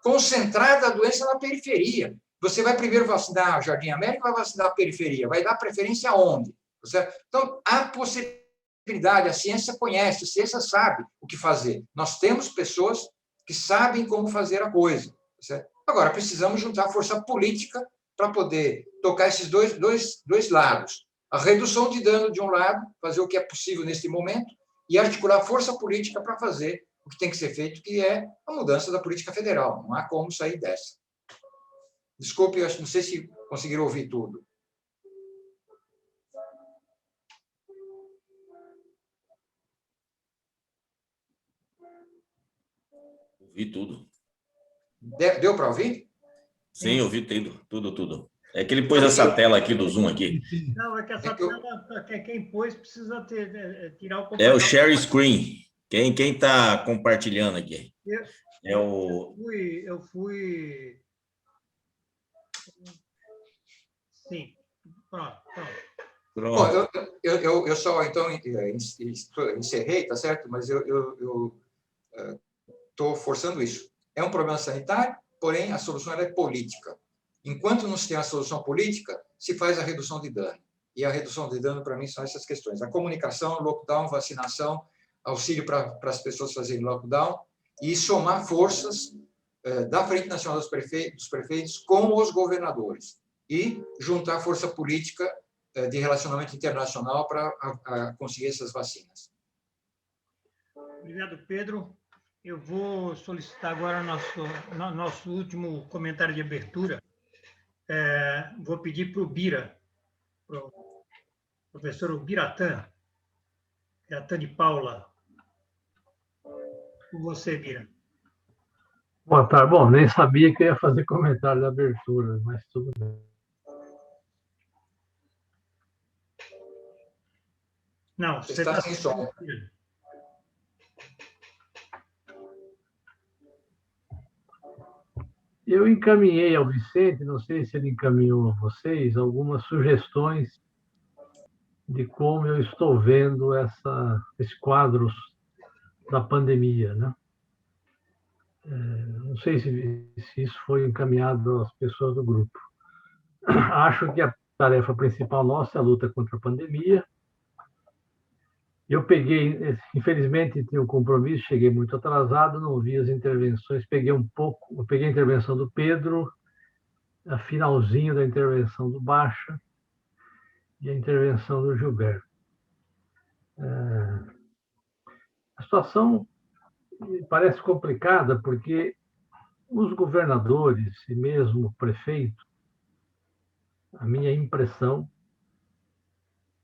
[SPEAKER 9] concentrada a doença na periferia. Você vai primeiro vacinar Jardim América, vai vacinar a periferia, vai dar preferência aonde? Certo? Então, há possibilidade, a ciência conhece, a ciência sabe o que fazer. Nós temos pessoas que sabem como fazer a coisa. Certo? Agora, precisamos juntar força política para poder tocar esses dois lados. A redução de dano de um lado, fazer o que é possível neste momento, e articular força política para fazer o que tem que ser feito, que é a mudança da política federal. Não há como sair dessa. Desculpe, eu não sei se conseguiram ouvir tudo.
[SPEAKER 10] Ouvi tudo.
[SPEAKER 9] Deu para ouvir?
[SPEAKER 10] Sim, ouvi tudo. É que ele pôs essa tela aqui do Zoom aqui.
[SPEAKER 1] Não, é que essa tela, quem pôs precisa tirar o computador.
[SPEAKER 10] É o share screen. Quem está compartilhando aqui?
[SPEAKER 1] Eu fui... Sim. Pronto.
[SPEAKER 9] Bom, eu só, então, encerrei, tá certo? Mas eu estou forçando isso. É um problema sanitário, porém, a solução é política. Enquanto não se tem a solução política, se faz a redução de dano. E a redução de dano, para mim, são essas questões. A comunicação, lockdown, vacinação, auxílio para as pessoas fazerem lockdown e somar forças da Frente Nacional dos Prefeitos com os governadores e juntar força política de relacionamento internacional para conseguir essas vacinas.
[SPEAKER 1] Obrigado, Pedro. Eu vou solicitar agora nosso último comentário de abertura. Vou pedir para o Bira, para o professor Biratã de Paula. Com você, Bira.
[SPEAKER 11] Boa tarde. Bom, nem sabia que eu ia fazer comentário da abertura, mas tudo bem.
[SPEAKER 1] Não, você está sem som.
[SPEAKER 11] Eu encaminhei ao Vicente, não sei se ele encaminhou a vocês, algumas sugestões de como eu estou vendo esses quadros da pandemia, né? Não sei se isso foi encaminhado às pessoas do grupo. Acho que a tarefa principal nossa é a luta contra a pandemia. Eu infelizmente, tinha um compromisso, cheguei muito atrasado, não vi as intervenções, peguei a intervenção do Pedro, a finalzinho da intervenção do Baixa e a intervenção do Gilberto. A situação me parece complicada porque os governadores e mesmo o prefeito, a minha impressão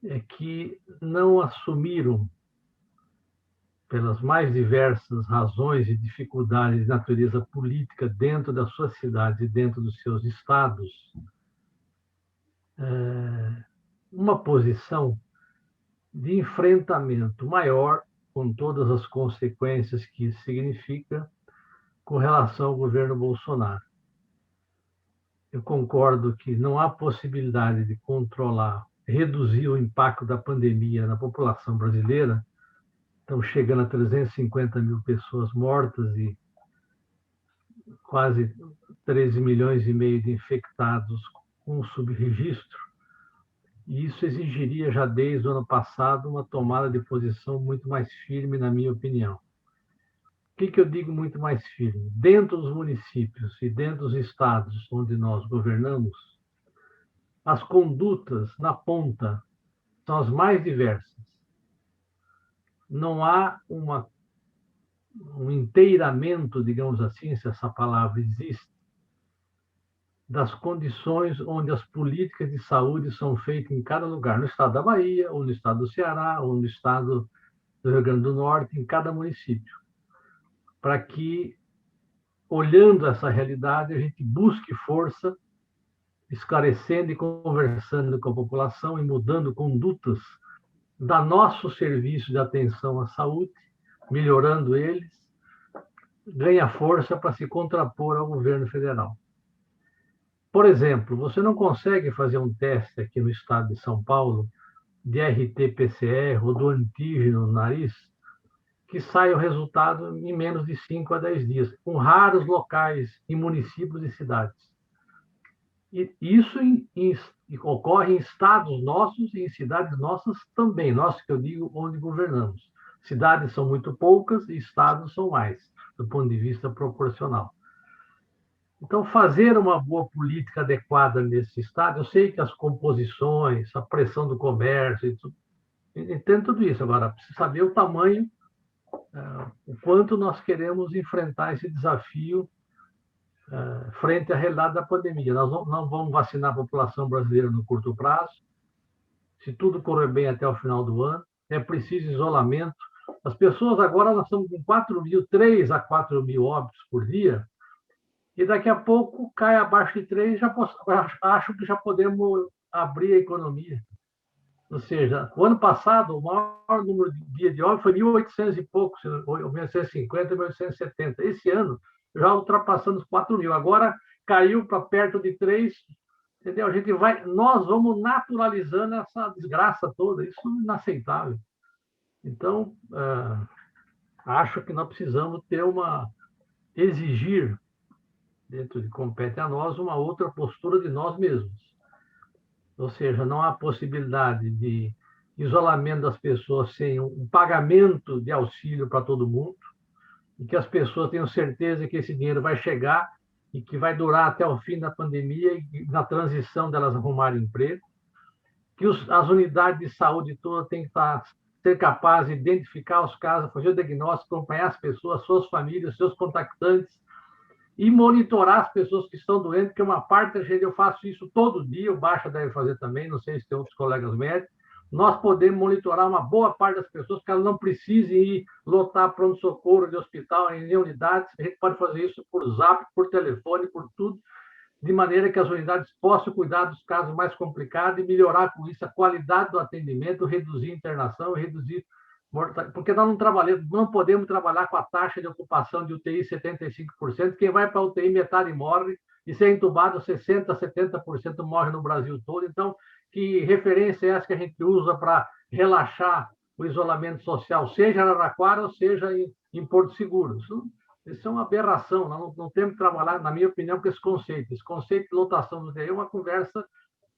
[SPEAKER 11] é que não assumiram, pelas mais diversas razões e dificuldades de natureza política dentro da sua cidade e dentro dos seus estados, uma posição de enfrentamento maior com todas as consequências que isso significa com relação ao governo Bolsonaro. Eu concordo que não há possibilidade de controlar, reduzir o impacto da pandemia na população brasileira. Estamos chegando a 350 mil pessoas mortas e quase 13 milhões e meio de infectados com subregistro. E isso exigiria, já desde o ano passado, uma tomada de posição muito mais firme, na minha opinião. O que eu digo muito mais firme? Dentro dos municípios e dentro dos estados onde nós governamos, as condutas na ponta são as mais diversas. Não há um inteiramento, digamos assim, se essa palavra existe, das condições onde as políticas de saúde são feitas em cada lugar, no estado da Bahia, ou no estado do Ceará, ou no estado do Rio Grande do Norte, em cada município, para que, olhando essa realidade, a gente busque força, esclarecendo e conversando com a população e mudando condutas da nosso serviço de atenção à saúde, melhorando eles, ganha força para se contrapor ao governo federal. Por exemplo, você não consegue fazer um teste aqui no estado de São Paulo de RT-PCR ou do antígeno no nariz que saia o resultado em menos de 5 a 10 dias, com raros locais em municípios e cidades. E isso ocorre em estados nossos e em cidades nossas também, nós que eu digo onde governamos. Cidades são muito poucas e estados são mais, do ponto de vista proporcional. Então, fazer uma boa política adequada nesse estado, eu sei que as composições, a pressão do comércio, entendo tudo isso. Agora, precisa saber o tamanho, o quanto nós queremos enfrentar esse desafio frente à realidade da pandemia. Nós não vamos vacinar a população brasileira no curto prazo. Se tudo correr bem até o final do ano, é preciso isolamento. As pessoas agora, nós estamos com 3 a 4 mil óbitos por dia, e daqui a pouco cai abaixo de 3, acho que já podemos abrir a economia. Ou seja, o ano passado, o maior número de dias de óbitos foi 1.800 e poucos, 1.850, 1.870. Esse ano, já ultrapassando os 4 mil. Agora caiu para perto de 3, entendeu? Nós vamos naturalizando essa desgraça toda, isso é inaceitável. Então, acho que nós precisamos exigir, dentro de compete a nós, uma outra postura de nós mesmos. Ou seja, não há possibilidade de isolamento das pessoas sem um pagamento de auxílio para todo mundo, e que as pessoas tenham certeza que esse dinheiro vai chegar e que vai durar até o fim da pandemia e na transição delas arrumarem emprego, que as unidades de saúde todas têm que ser capazes de identificar os casos, fazer o diagnóstico, acompanhar as pessoas, suas famílias, seus contactantes, e monitorar as pessoas que estão doentes, porque uma parte da gente, eu faço isso todo dia, o Baixa deve fazer também, não sei se tem outros colegas médicos, nós podemos monitorar uma boa parte das pessoas, que elas não precisem ir lotar pronto-socorro de hospital em unidades, a gente pode fazer isso por zap, por telefone, por tudo, de maneira que as unidades possam cuidar dos casos mais complicados e melhorar com isso a qualidade do atendimento, reduzir a internação, reduzir mortalidade, porque nós não podemos trabalhar com a taxa de ocupação de UTI 75%, quem vai para a UTI metade morre, e se é entubado 60%, 70% morre no Brasil todo, então Que referência é essa que a gente usa para relaxar o isolamento social, seja em Araraquara ou seja em Porto Seguro? Isso é uma aberração. Nós não temos que trabalhar, na minha opinião, com esse conceito. Esse conceito de lotação do UTI é uma conversa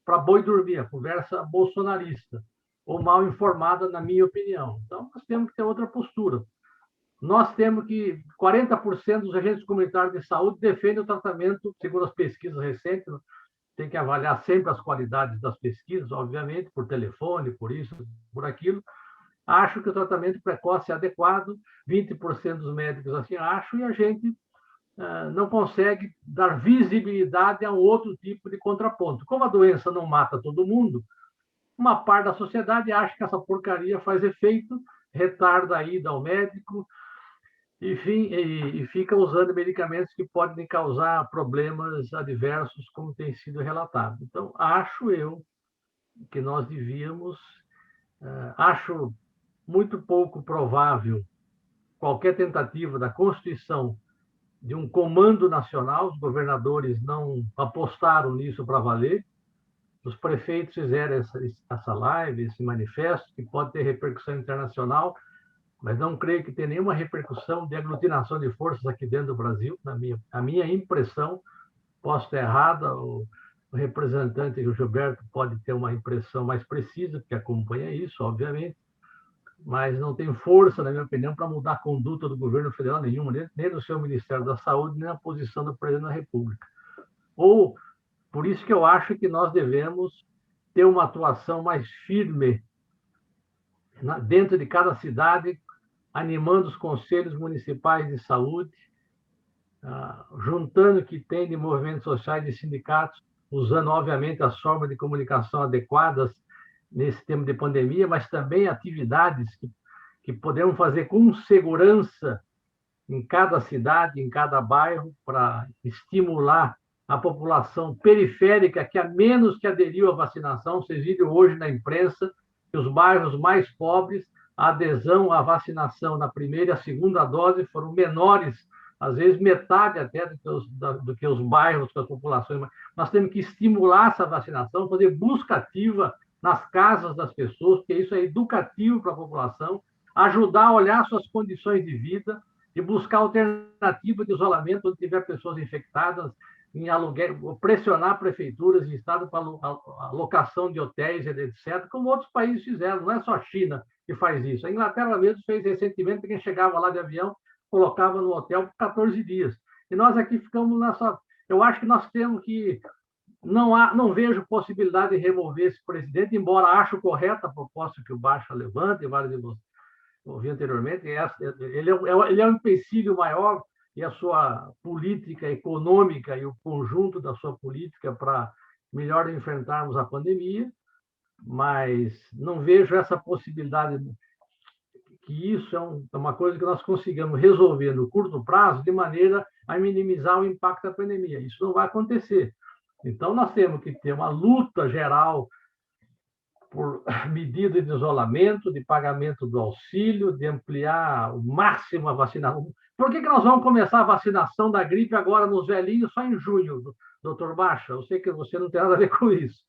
[SPEAKER 11] para boi dormir, a conversa bolsonarista, ou mal informada, na minha opinião. Então, nós temos que ter outra postura. Nós temos que 40% dos agentes comunitários de saúde defendem o tratamento, segundo as pesquisas recentes. Tem que avaliar sempre as qualidades das pesquisas, obviamente, por telefone, por isso, por aquilo. Acho que o tratamento precoce é adequado, 20% dos médicos assim acham, e a gente não consegue dar visibilidade a um outro tipo de contraponto. Como a doença não mata todo mundo, uma parte da sociedade acha que essa porcaria faz efeito, retarda a ida ao médico, enfim, e fica usando medicamentos que podem causar problemas adversos, como tem sido relatado. Então, acho eu que nós devíamos, acho muito pouco provável qualquer tentativa da Constituição de um comando nacional. Os governadores não apostaram nisso para valer. Os prefeitos fizeram essa live, esse manifesto, que pode ter repercussão internacional, mas não creio que tenha nenhuma repercussão de aglutinação de forças aqui dentro do Brasil, a minha impressão. Posso estar errada, o representante, o Gilberto, pode ter uma impressão mais precisa, porque acompanha isso, obviamente, mas não tem força, na minha opinião, para mudar a conduta do governo federal nenhuma, nem do seu Ministério da Saúde, nem a posição do presidente da República. Por isso que eu acho que nós devemos ter uma atuação mais firme dentro de cada cidade, animando os conselhos municipais de saúde, juntando o que tem de movimentos sociais e sindicatos, usando, obviamente, as formas de comunicação adequadas nesse tempo de pandemia, mas também atividades que podemos fazer com segurança em cada cidade, em cada bairro, para estimular a população periférica, que a menos que aderiu à vacinação. Vocês viram hoje na imprensa que os bairros mais pobres, a adesão à vacinação na primeira e a segunda dose foram menores, às vezes metade até do que os bairros, com as populações. Nós temos que estimular essa vacinação, fazer busca ativa nas casas das pessoas, porque isso é educativo para a população, ajudar a olhar suas condições de vida e buscar alternativa de isolamento onde tiver pessoas infectadas, em aluguel, pressionar prefeituras e estados para a locação de hotéis, etc., como outros países fizeram. Não é só a China que faz isso. A Inglaterra mesmo fez recentemente, quem chegava lá de avião colocava no hotel por 14 dias. E nós aqui ficamos nessa... Eu acho que nós temos que... Não vejo possibilidade de remover esse presidente, embora acho correta a proposta que o Baixa levanta, e vários de vocês ouvi anteriormente. Ele é um empecilho maior, e a sua política econômica e o conjunto da sua política para melhor enfrentarmos a pandemia, mas não vejo essa possibilidade que isso é uma coisa que nós consigamos resolver no curto prazo de maneira a minimizar o impacto da pandemia. Isso não vai acontecer. Então, nós temos que ter uma luta geral por medida de isolamento, de pagamento do auxílio, de ampliar o máximo a vacinação. Por que nós vamos começar a vacinação da gripe agora nos velhinhos só em junho, doutor Baixa? Eu sei que você não tem nada a ver com isso.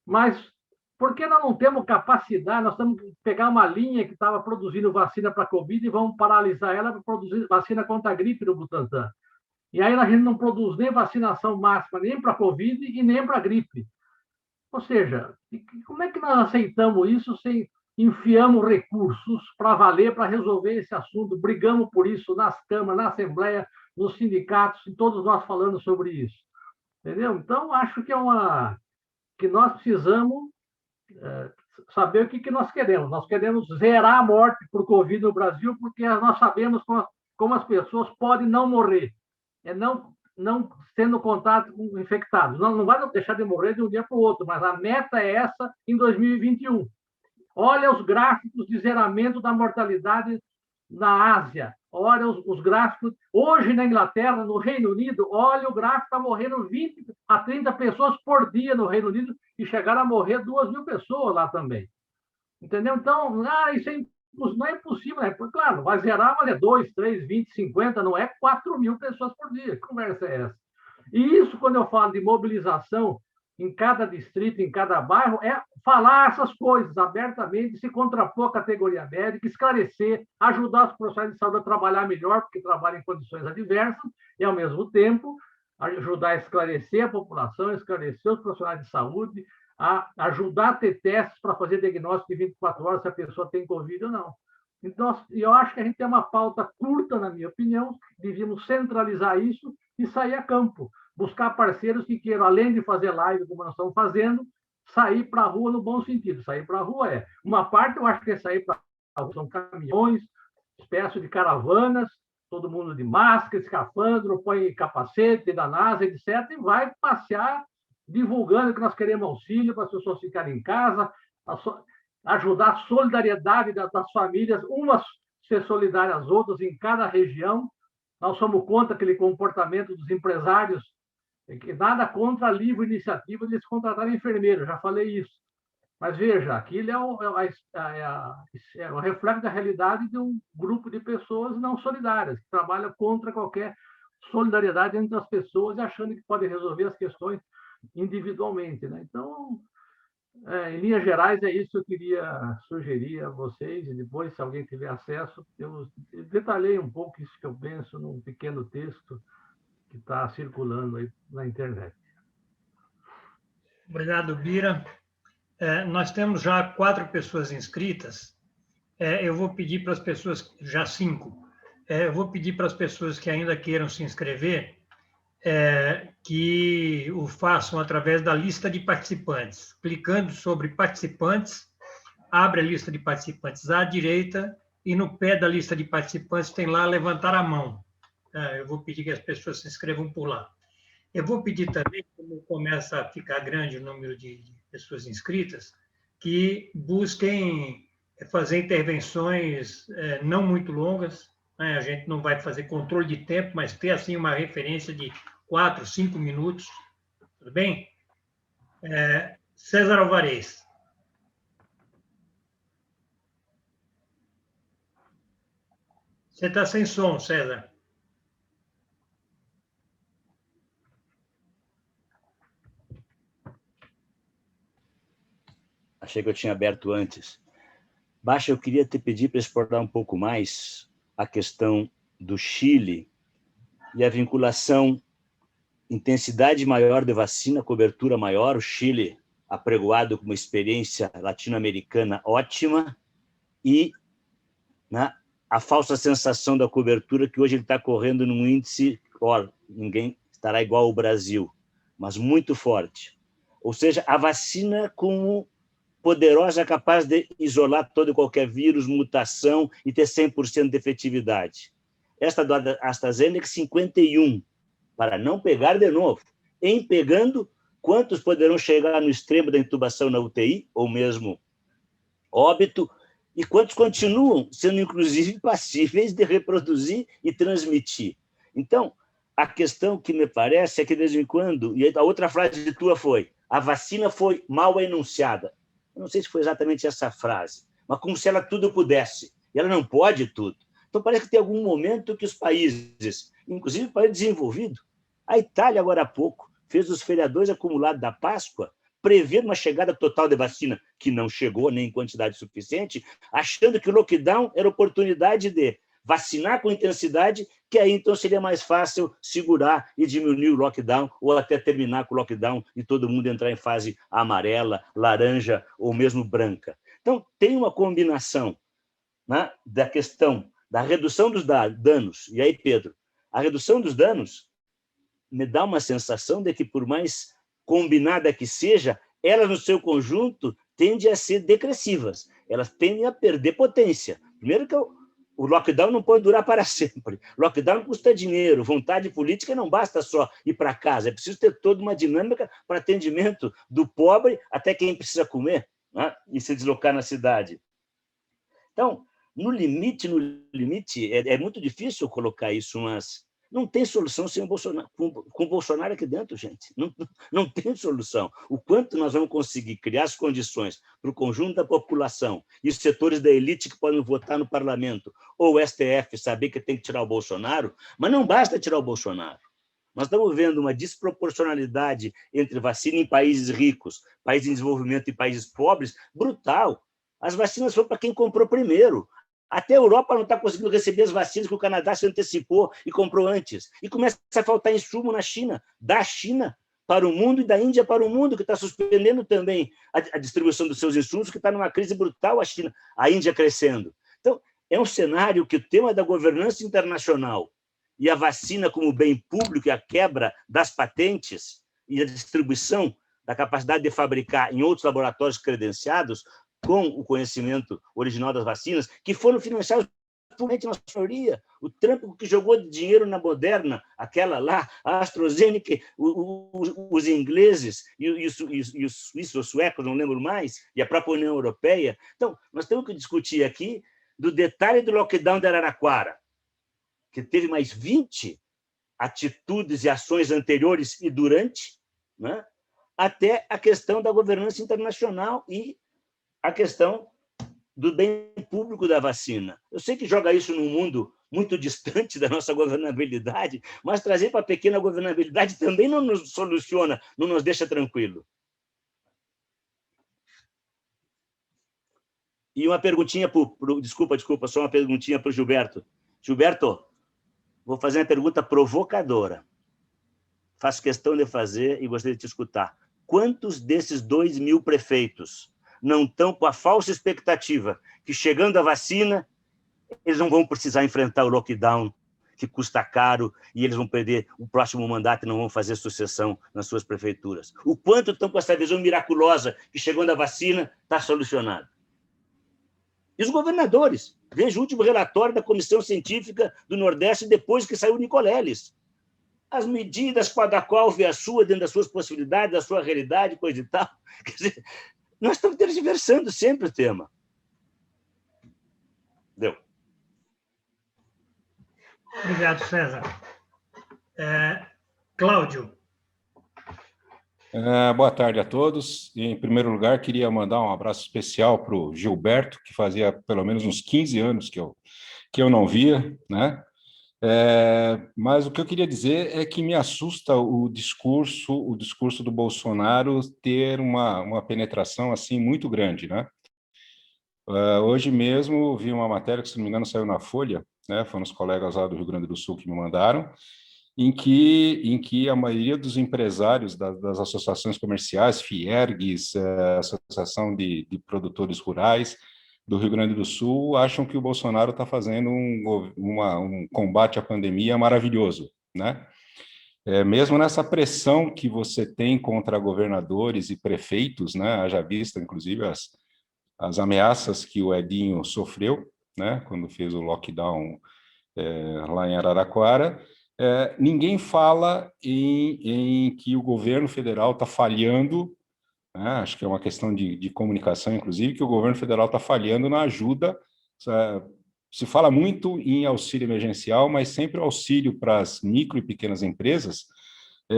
[SPEAKER 11] Mas por que nós não temos capacidade? Nós temos que pegar uma linha que estava produzindo vacina para a Covid e vamos paralisar ela para produzir vacina contra a gripe no Butantan. E aí a gente não produz nem vacinação máxima, nem para a Covid e nem para a gripe. Ou seja, como é que nós aceitamos isso sem enfiamos recursos para valer, para resolver esse assunto? Brigamos por isso nas câmaras, na Assembleia, nos sindicatos, e todos nós falando sobre isso. Entendeu? Então, acho que que nós precisamos saber o que nós queremos. Nós queremos zerar a morte por Covid no Brasil, porque nós sabemos como as pessoas podem não morrer. Não tendo contato com infectados. Não vai deixar de morrer de um dia para o outro, mas a meta é essa em 2021. Olha os gráficos de zeramento da mortalidade na Ásia. Olha os gráficos. Hoje, na Inglaterra, no Reino Unido, olha o gráfico, está morrendo 20 a 30 pessoas por dia no Reino Unido e chegaram a morrer 2.000 pessoas lá também. Entendeu? Então, isso não é impossível, né? Claro, vai zerar, mas é 2, 3, 20, 50, não é 4.000 pessoas por dia. Que conversa é essa? E isso, quando eu falo de mobilização em cada distrito, em cada bairro, é falar essas coisas abertamente, se contrapor à categoria médica, esclarecer, ajudar os profissionais de saúde a trabalhar melhor, porque trabalham em condições adversas, e, ao mesmo tempo, ajudar a esclarecer a população, esclarecer os profissionais de saúde, a ajudar a ter testes para fazer diagnóstico de 24 horas se a pessoa tem Covid ou não. Então, eu acho que a gente tem uma pauta curta, na minha opinião, devíamos centralizar isso e sair a campo. Buscar parceiros que queiram, além de fazer live, como nós estamos fazendo, sair para a rua no bom sentido. Sair para a rua uma parte, eu acho que é sair para a rua, são caminhões, espécie de caravanas, todo mundo de máscara, escafandro, põe capacete da NASA, etc., e vai passear divulgando que nós queremos auxílio para as pessoas ficarem em casa, ajudar a solidariedade das famílias, umas ser solidárias às outras em cada região. Nós somos contra aquele comportamento dos empresários, que nada contra a livre iniciativa de eles contratarem enfermeiros, já falei isso. Mas veja, aquilo é o reflexo da realidade de um grupo de pessoas não solidárias, que trabalham contra qualquer solidariedade entre as pessoas, achando que podem resolver as questões individualmente, né? Então, em linhas gerais, é isso que eu queria sugerir a vocês, e depois, se alguém tiver acesso, eu detalhei um pouco isso que eu penso num pequeno texto que está circulando aí na internet.
[SPEAKER 1] Obrigado, Bira. Nós temos já 4 pessoas inscritas. Eu vou pedir para as pessoas, já 5, eu vou pedir para as pessoas que ainda queiram se inscrever, que o façam através da lista de participantes. Clicando sobre participantes, abre a lista de participantes à direita e no pé da lista de participantes tem lá levantar a mão. Eu vou pedir que as pessoas se inscrevam por lá. Eu vou pedir também, como começa a ficar grande o número de pessoas inscritas, que busquem fazer intervenções não muito longas, né? A gente não vai fazer controle de tempo, mas ter assim uma referência de 4, 5 minutos, tudo bem? César Alvarez. Você está sem som, César.
[SPEAKER 12] Achei que eu tinha aberto antes. Baixa, eu queria te pedir para explorar um pouco mais a questão do Chile e a vinculação, intensidade maior de vacina, cobertura maior, o Chile apregoado como experiência latino-americana ótima, e a falsa sensação da cobertura que hoje ele está correndo num índice, ninguém estará igual ao Brasil, mas muito forte. Ou seja, a vacina como poderosa, capaz de isolar todo e qualquer vírus, mutação e ter 100% de efetividade. Esta do AstraZeneca, 51%, para não pegar de novo. Em pegando, quantos poderão chegar no extremo da intubação na UTI, ou mesmo óbito, e quantos continuam sendo, inclusive, passíveis de reproduzir e transmitir. Então, a questão que me parece é que, de vez em quando, e a outra frase de tua foi, a vacina foi mal enunciada. Eu não sei se foi exatamente essa frase, mas como se ela tudo pudesse, e ela não pode tudo. Então, parece que tem algum momento que os países, inclusive o país desenvolvido, a Itália, agora há pouco, fez os feriadores acumulados da Páscoa, prevendo uma chegada total de vacina, que não chegou nem em quantidade suficiente, achando que o lockdown era oportunidade de vacinar com intensidade, que aí então seria mais fácil segurar e diminuir o lockdown, ou até terminar com o lockdown e todo mundo entrar em fase amarela, laranja ou mesmo branca. Então, tem uma combinação, né, da questão da redução dos danos. E aí, Pedro, a redução dos danos me dá uma sensação de que, por mais combinada que seja, elas, no seu conjunto, tendem a ser degressivas. Elas tendem a perder potência. Primeiro que o lockdown não pode durar para sempre. Lockdown custa dinheiro, vontade política não basta só ir para casa, é preciso ter toda uma dinâmica para atendimento do pobre até quem precisa comer, né, e se deslocar na cidade. Então, no limite, é muito difícil colocar isso, mas não tem solução sem o Bolsonaro, com o Bolsonaro aqui dentro, gente. Não tem solução. O quanto nós vamos conseguir criar as condições para o conjunto da população e os setores da elite que podem votar no parlamento, ou o STF saber que tem que tirar o Bolsonaro, mas não basta tirar o Bolsonaro. Nós estamos vendo uma desproporcionalidade entre vacina em países ricos, países em desenvolvimento e países pobres, brutal. As vacinas foram para quem comprou primeiro. Até a Europa não está conseguindo receber as vacinas que o Canadá se antecipou e comprou antes. E começa a faltar insumo na China, da China para o mundo e da Índia para o mundo, que está suspendendo também a distribuição dos seus insumos, que está numa crise brutal a China, a Índia crescendo. Então, é um cenário que o tema da governança internacional e a vacina como bem público e a quebra das patentes e a distribuição da capacidade de fabricar em outros laboratórios credenciados com o conhecimento original das vacinas, que foram financiados puramente na maioria. O Trump que jogou dinheiro na Moderna, aquela lá, a AstraZeneca, os ingleses e os suíços ou suecos, não lembro mais, e a própria União Europeia. Então, nós temos que discutir aqui do detalhe do lockdown de Araraquara, que teve mais 20 atitudes e ações anteriores e durante, né, até a questão da governança internacional e a questão do bem público da vacina. Eu sei que joga isso num mundo muito distante da nossa governabilidade, mas trazer para a pequena governabilidade também não nos soluciona, não nos deixa tranquilo. E uma perguntinha desculpa, só uma perguntinha para o Gilberto. Gilberto, vou fazer uma pergunta provocadora. Faço questão de fazer e gostaria de te escutar. Quantos desses 2.000 prefeitos não estão com a falsa expectativa que, chegando a vacina, eles não vão precisar enfrentar o lockdown, que custa caro, e eles vão perder o próximo mandato e não vão fazer sucessão nas suas prefeituras? O quanto estão com essa visão miraculosa que, chegando a vacina, está solucionado? E os governadores? Veja o último relatório da Comissão Científica do Nordeste, depois que saiu o Nicoleles. As medidas, cada qual vê a sua, dentro das suas possibilidades, da sua realidade, coisa e tal. Quer dizer, nós estamos tergiversando sempre o tema. Deu.
[SPEAKER 1] Obrigado, César. Cláudio.
[SPEAKER 13] Boa tarde a todos. Em primeiro lugar, queria mandar um abraço especial para o Gilberto, que fazia pelo menos uns 15 anos que eu não via, né? Mas o que eu queria dizer é que me assusta o discurso do Bolsonaro ter uma penetração assim muito grande, né? Hoje mesmo vi uma matéria que, se não me engano, saiu na Folha, né? Foram os colegas lá do Rio Grande do Sul que me mandaram, em que a maioria dos empresários das associações comerciais, Fiergues, Associação de Produtores Rurais do Rio Grande do Sul, acham que o Bolsonaro está fazendo um combate à pandemia maravilhoso, né? Mesmo nessa pressão que você tem contra governadores e prefeitos, né? Haja vista, inclusive, as ameaças que o Edinho sofreu, né? Quando fez o lockdown lá em Araraquara. Ninguém fala em que o governo federal está falhando, né? Acho que é uma questão de comunicação, inclusive, que o governo federal está falhando na ajuda. Se fala muito em auxílio emergencial, mas sempre o auxílio para as micro e pequenas empresas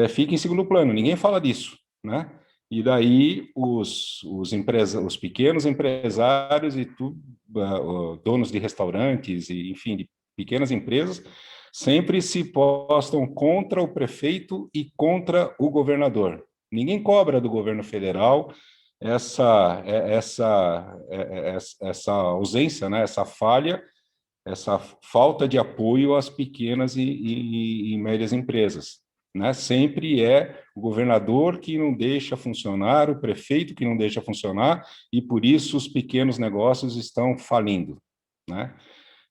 [SPEAKER 13] fica em segundo plano, ninguém fala disso, né? E daí os pequenos empresários e donos de restaurantes, e, enfim, de pequenas empresas, sempre se postam contra o prefeito e contra o governador. Ninguém cobra do governo federal essa ausência, né, essa falha, essa falta de apoio às pequenas e médias empresas, né? Sempre é o governador que não deixa funcionar, o prefeito que não deixa funcionar, e por isso os pequenos negócios estão falindo, né?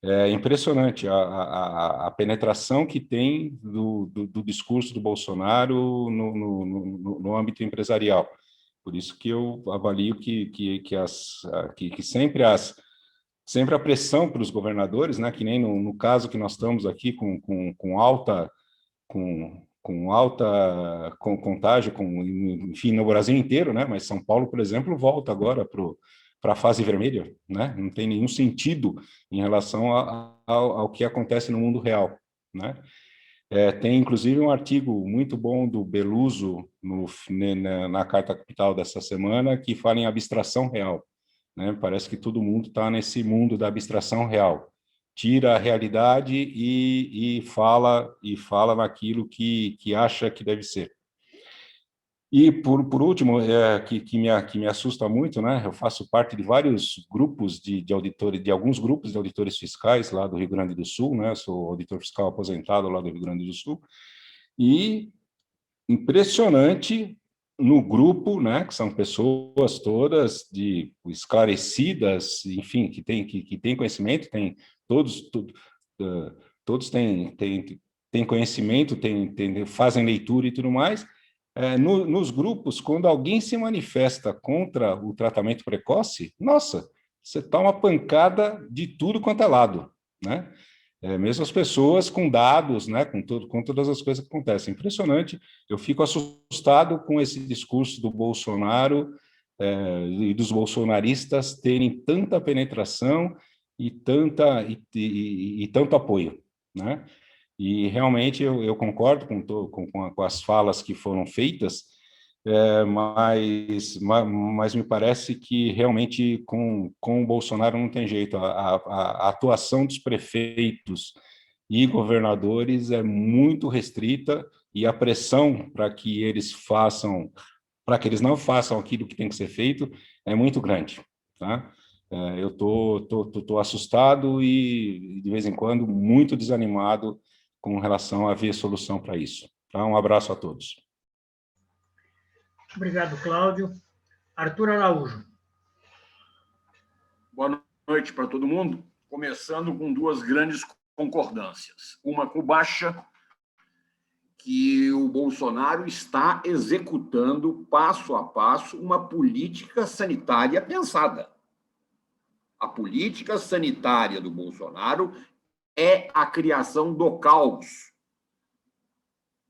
[SPEAKER 13] É impressionante a penetração que tem do discurso do Bolsonaro no âmbito empresarial. Por isso que eu avalio que sempre a pressão para os governadores, né, que nem no caso que nós estamos aqui com alta contágio, enfim, no Brasil inteiro, né, mas São Paulo, por exemplo, volta agora para a fase vermelha, né? Não tem nenhum sentido em relação ao que acontece no mundo real, né? Tem, inclusive, um artigo muito bom do Beluso na Carta Capital dessa semana, que fala em abstração real, né? Parece que todo mundo está nesse mundo da abstração real. tira a realidade e fala naquilo que acha que deve ser. E, por último, que me assusta muito, né? Eu faço parte de vários grupos de auditores, de alguns grupos de auditores fiscais lá do Rio Grande do Sul, né? Sou auditor fiscal aposentado lá do Rio Grande do Sul, e impressionante no grupo, né? Que são pessoas todas esclarecidas, enfim, que têm conhecimento, todos têm conhecimento, fazem leitura e tudo mais. Nos grupos, quando alguém se manifesta contra o tratamento precoce, nossa, você toma pancada de tudo quanto é lado, né? Mesmo as pessoas com dados, né, com todas as coisas que acontecem. Impressionante, eu fico assustado com esse discurso do Bolsonaro e dos bolsonaristas terem tanta penetração e tanto apoio, né? E realmente eu concordo com as falas que foram feitas, mas me parece que realmente com o Bolsonaro não tem jeito. A atuação dos prefeitos e governadores é muito restrita e a pressão para que eles não façam aquilo que tem que ser feito é muito grande, tá? Eu tô assustado e, de vez em quando, muito desanimado com relação a ver solução para isso. Tá? Um abraço a todos.
[SPEAKER 1] Obrigado, Cláudio. Arthur Araújo.
[SPEAKER 14] Boa noite para todo mundo. Começando com duas grandes concordâncias. Uma com o Baixa, que o Bolsonaro está executando, passo a passo, uma política sanitária pensada. A política sanitária do Bolsonaro é a criação do caos.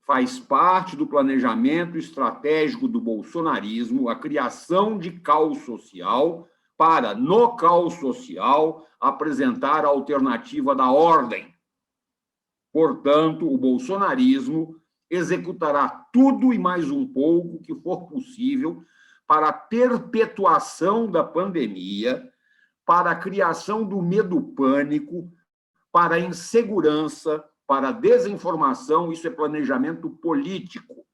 [SPEAKER 14] Faz parte do planejamento estratégico do bolsonarismo a criação de caos social para, no caos social, apresentar a alternativa da ordem. Portanto, o bolsonarismo executará tudo e mais um pouco que for possível para a perpetuação da pandemia, para a criação do medo-pânico, para a insegurança, para a desinformação. Isso é planejamento político,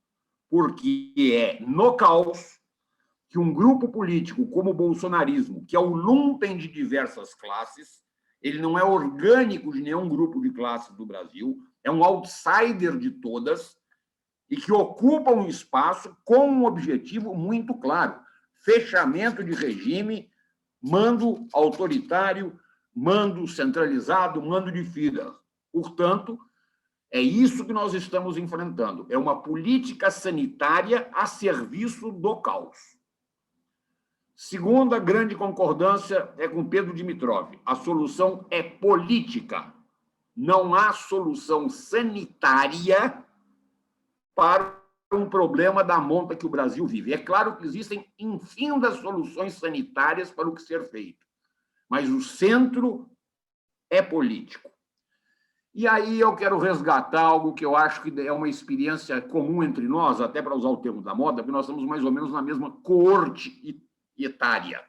[SPEAKER 14] porque é no caos que um grupo político como o bolsonarismo, que é o lumpen de diversas classes, ele não é orgânico de nenhum grupo de classes do Brasil, é um outsider de todas, e que ocupa um espaço com um objetivo muito claro: fechamento de regime, mando autoritário, mando centralizado, mando de Führer. Portanto, é isso que nós estamos enfrentando. É uma política sanitária a serviço do caos. Segunda grande concordância é com Pedro Dimitrov. A solução é política. Não há solução sanitária para um problema da monta que o Brasil vive. É claro que existem infindas soluções sanitárias para o que ser feito, mas o centro é político. E aí eu quero resgatar algo que eu acho que é uma experiência comum entre nós, até para usar o termo da moda, porque nós estamos mais ou menos na mesma coorte etária.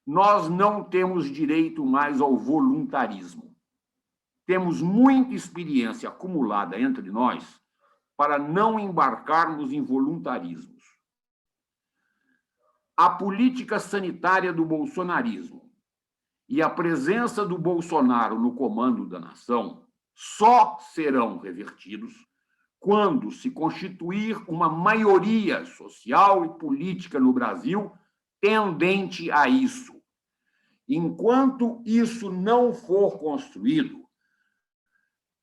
[SPEAKER 14] Nós não temos direito mais ao voluntarismo. Temos muita experiência acumulada entre nós para não embarcarmos em voluntarismos. A política sanitária do bolsonarismo e a presença do Bolsonaro no comando da nação só serão revertidos quando se constituir uma maioria social e política no Brasil tendente a isso. Enquanto isso não for construído,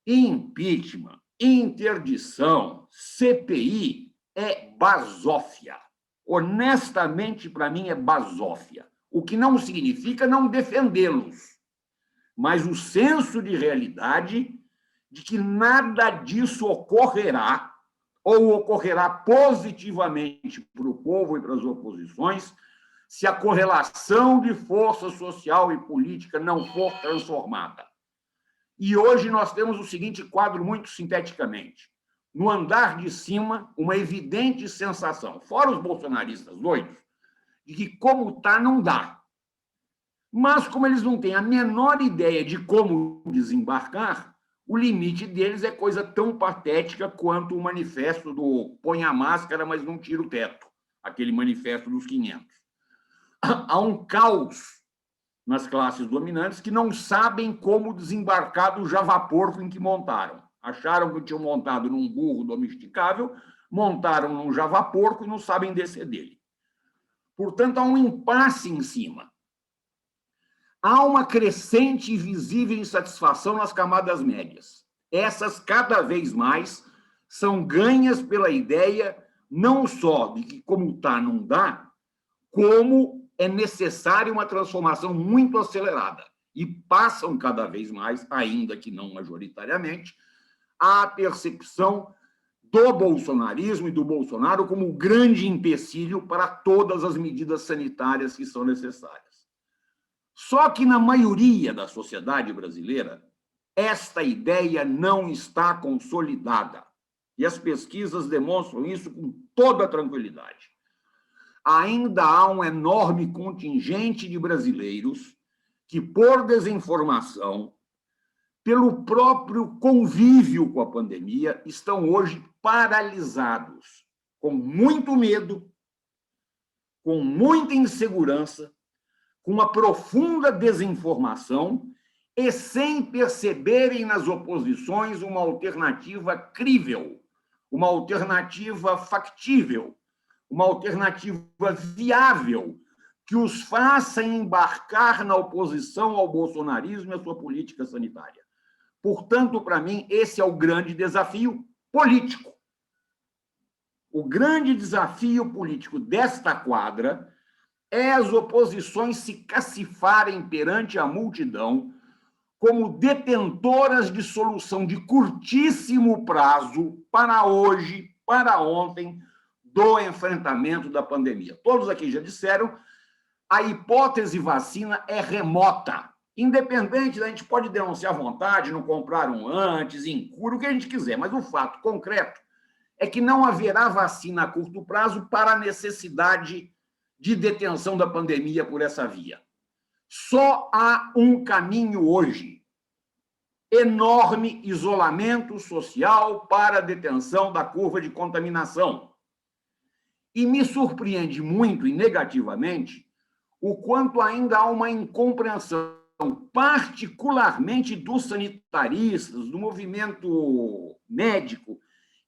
[SPEAKER 14] impeachment, interdição, CPI é basófia. Honestamente, para mim, é basófia. O que não significa não defendê-los, mas o senso de realidade de que nada disso ocorrerá, ou ocorrerá positivamente para o povo e para as oposições, se a correlação de força social e política não for transformada. E hoje nós temos o seguinte quadro muito sinteticamente. No andar de cima, uma evidente sensação, fora os bolsonaristas doidos, de que como está, não dá. Mas, como eles não têm a menor ideia de como desembarcar, o limite deles é coisa tão patética quanto o manifesto do põe a máscara, mas não tira o teto, aquele manifesto dos 500. Há um caos nas classes dominantes que não sabem como desembarcar do javaporco em que montaram. Acharam que tinham montado num burro domesticável, montaram num javaporco e não sabem descer dele. Portanto, há um impasse em cima. Há uma crescente e visível insatisfação nas camadas médias. Essas, cada vez mais, são ganhas pela ideia não só de que, como está, não dá, como é necessária uma transformação muito acelerada. E passam cada vez mais, ainda que não majoritariamente, a percepção do bolsonarismo e do Bolsonaro como o grande empecilho para todas as medidas sanitárias que são necessárias. Só que, na maioria da sociedade brasileira, esta ideia não está consolidada. E as pesquisas demonstram isso com toda tranquilidade. Ainda há um enorme contingente de brasileiros que, por desinformação, pelo próprio convívio com a pandemia, estão hoje paralisados, com muito medo, com muita insegurança, com uma profunda desinformação e sem perceberem nas oposições uma alternativa crível, uma alternativa factível, uma alternativa viável que os faça embarcar na oposição ao bolsonarismo e à sua política sanitária. Portanto, para mim, esse é o grande desafio político. O grande desafio político desta quadra é as oposições se cacifarem perante a multidão como detentoras de solução de curtíssimo prazo para hoje, para ontem, do enfrentamento da pandemia. Todos aqui já disseram, a hipótese vacina é remota. Independente, a gente pode denunciar à vontade, não compraram antes, incura, o que a gente quiser, mas o fato concreto é que não haverá vacina a curto prazo para a necessidade de detenção da pandemia por essa via. Só há um caminho hoje: enorme isolamento social para a detenção da curva de contaminação. E me surpreende muito e negativamente o quanto ainda há uma incompreensão, particularmente dos sanitaristas, do movimento médico,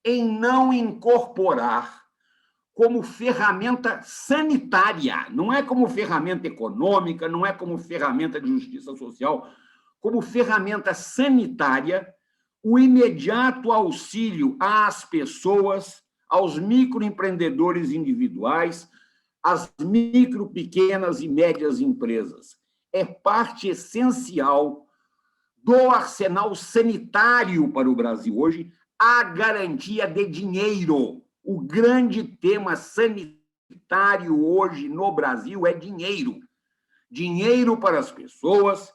[SPEAKER 14] em não incorporar como ferramenta sanitária, não é como ferramenta econômica, não é como ferramenta de justiça social, como ferramenta sanitária, o imediato auxílio às pessoas, aos microempreendedores individuais, às micro, pequenas e médias empresas. É parte essencial do arsenal sanitário para o Brasil hoje a garantia de dinheiro. O grande tema sanitário hoje no Brasil é dinheiro. Dinheiro para as pessoas,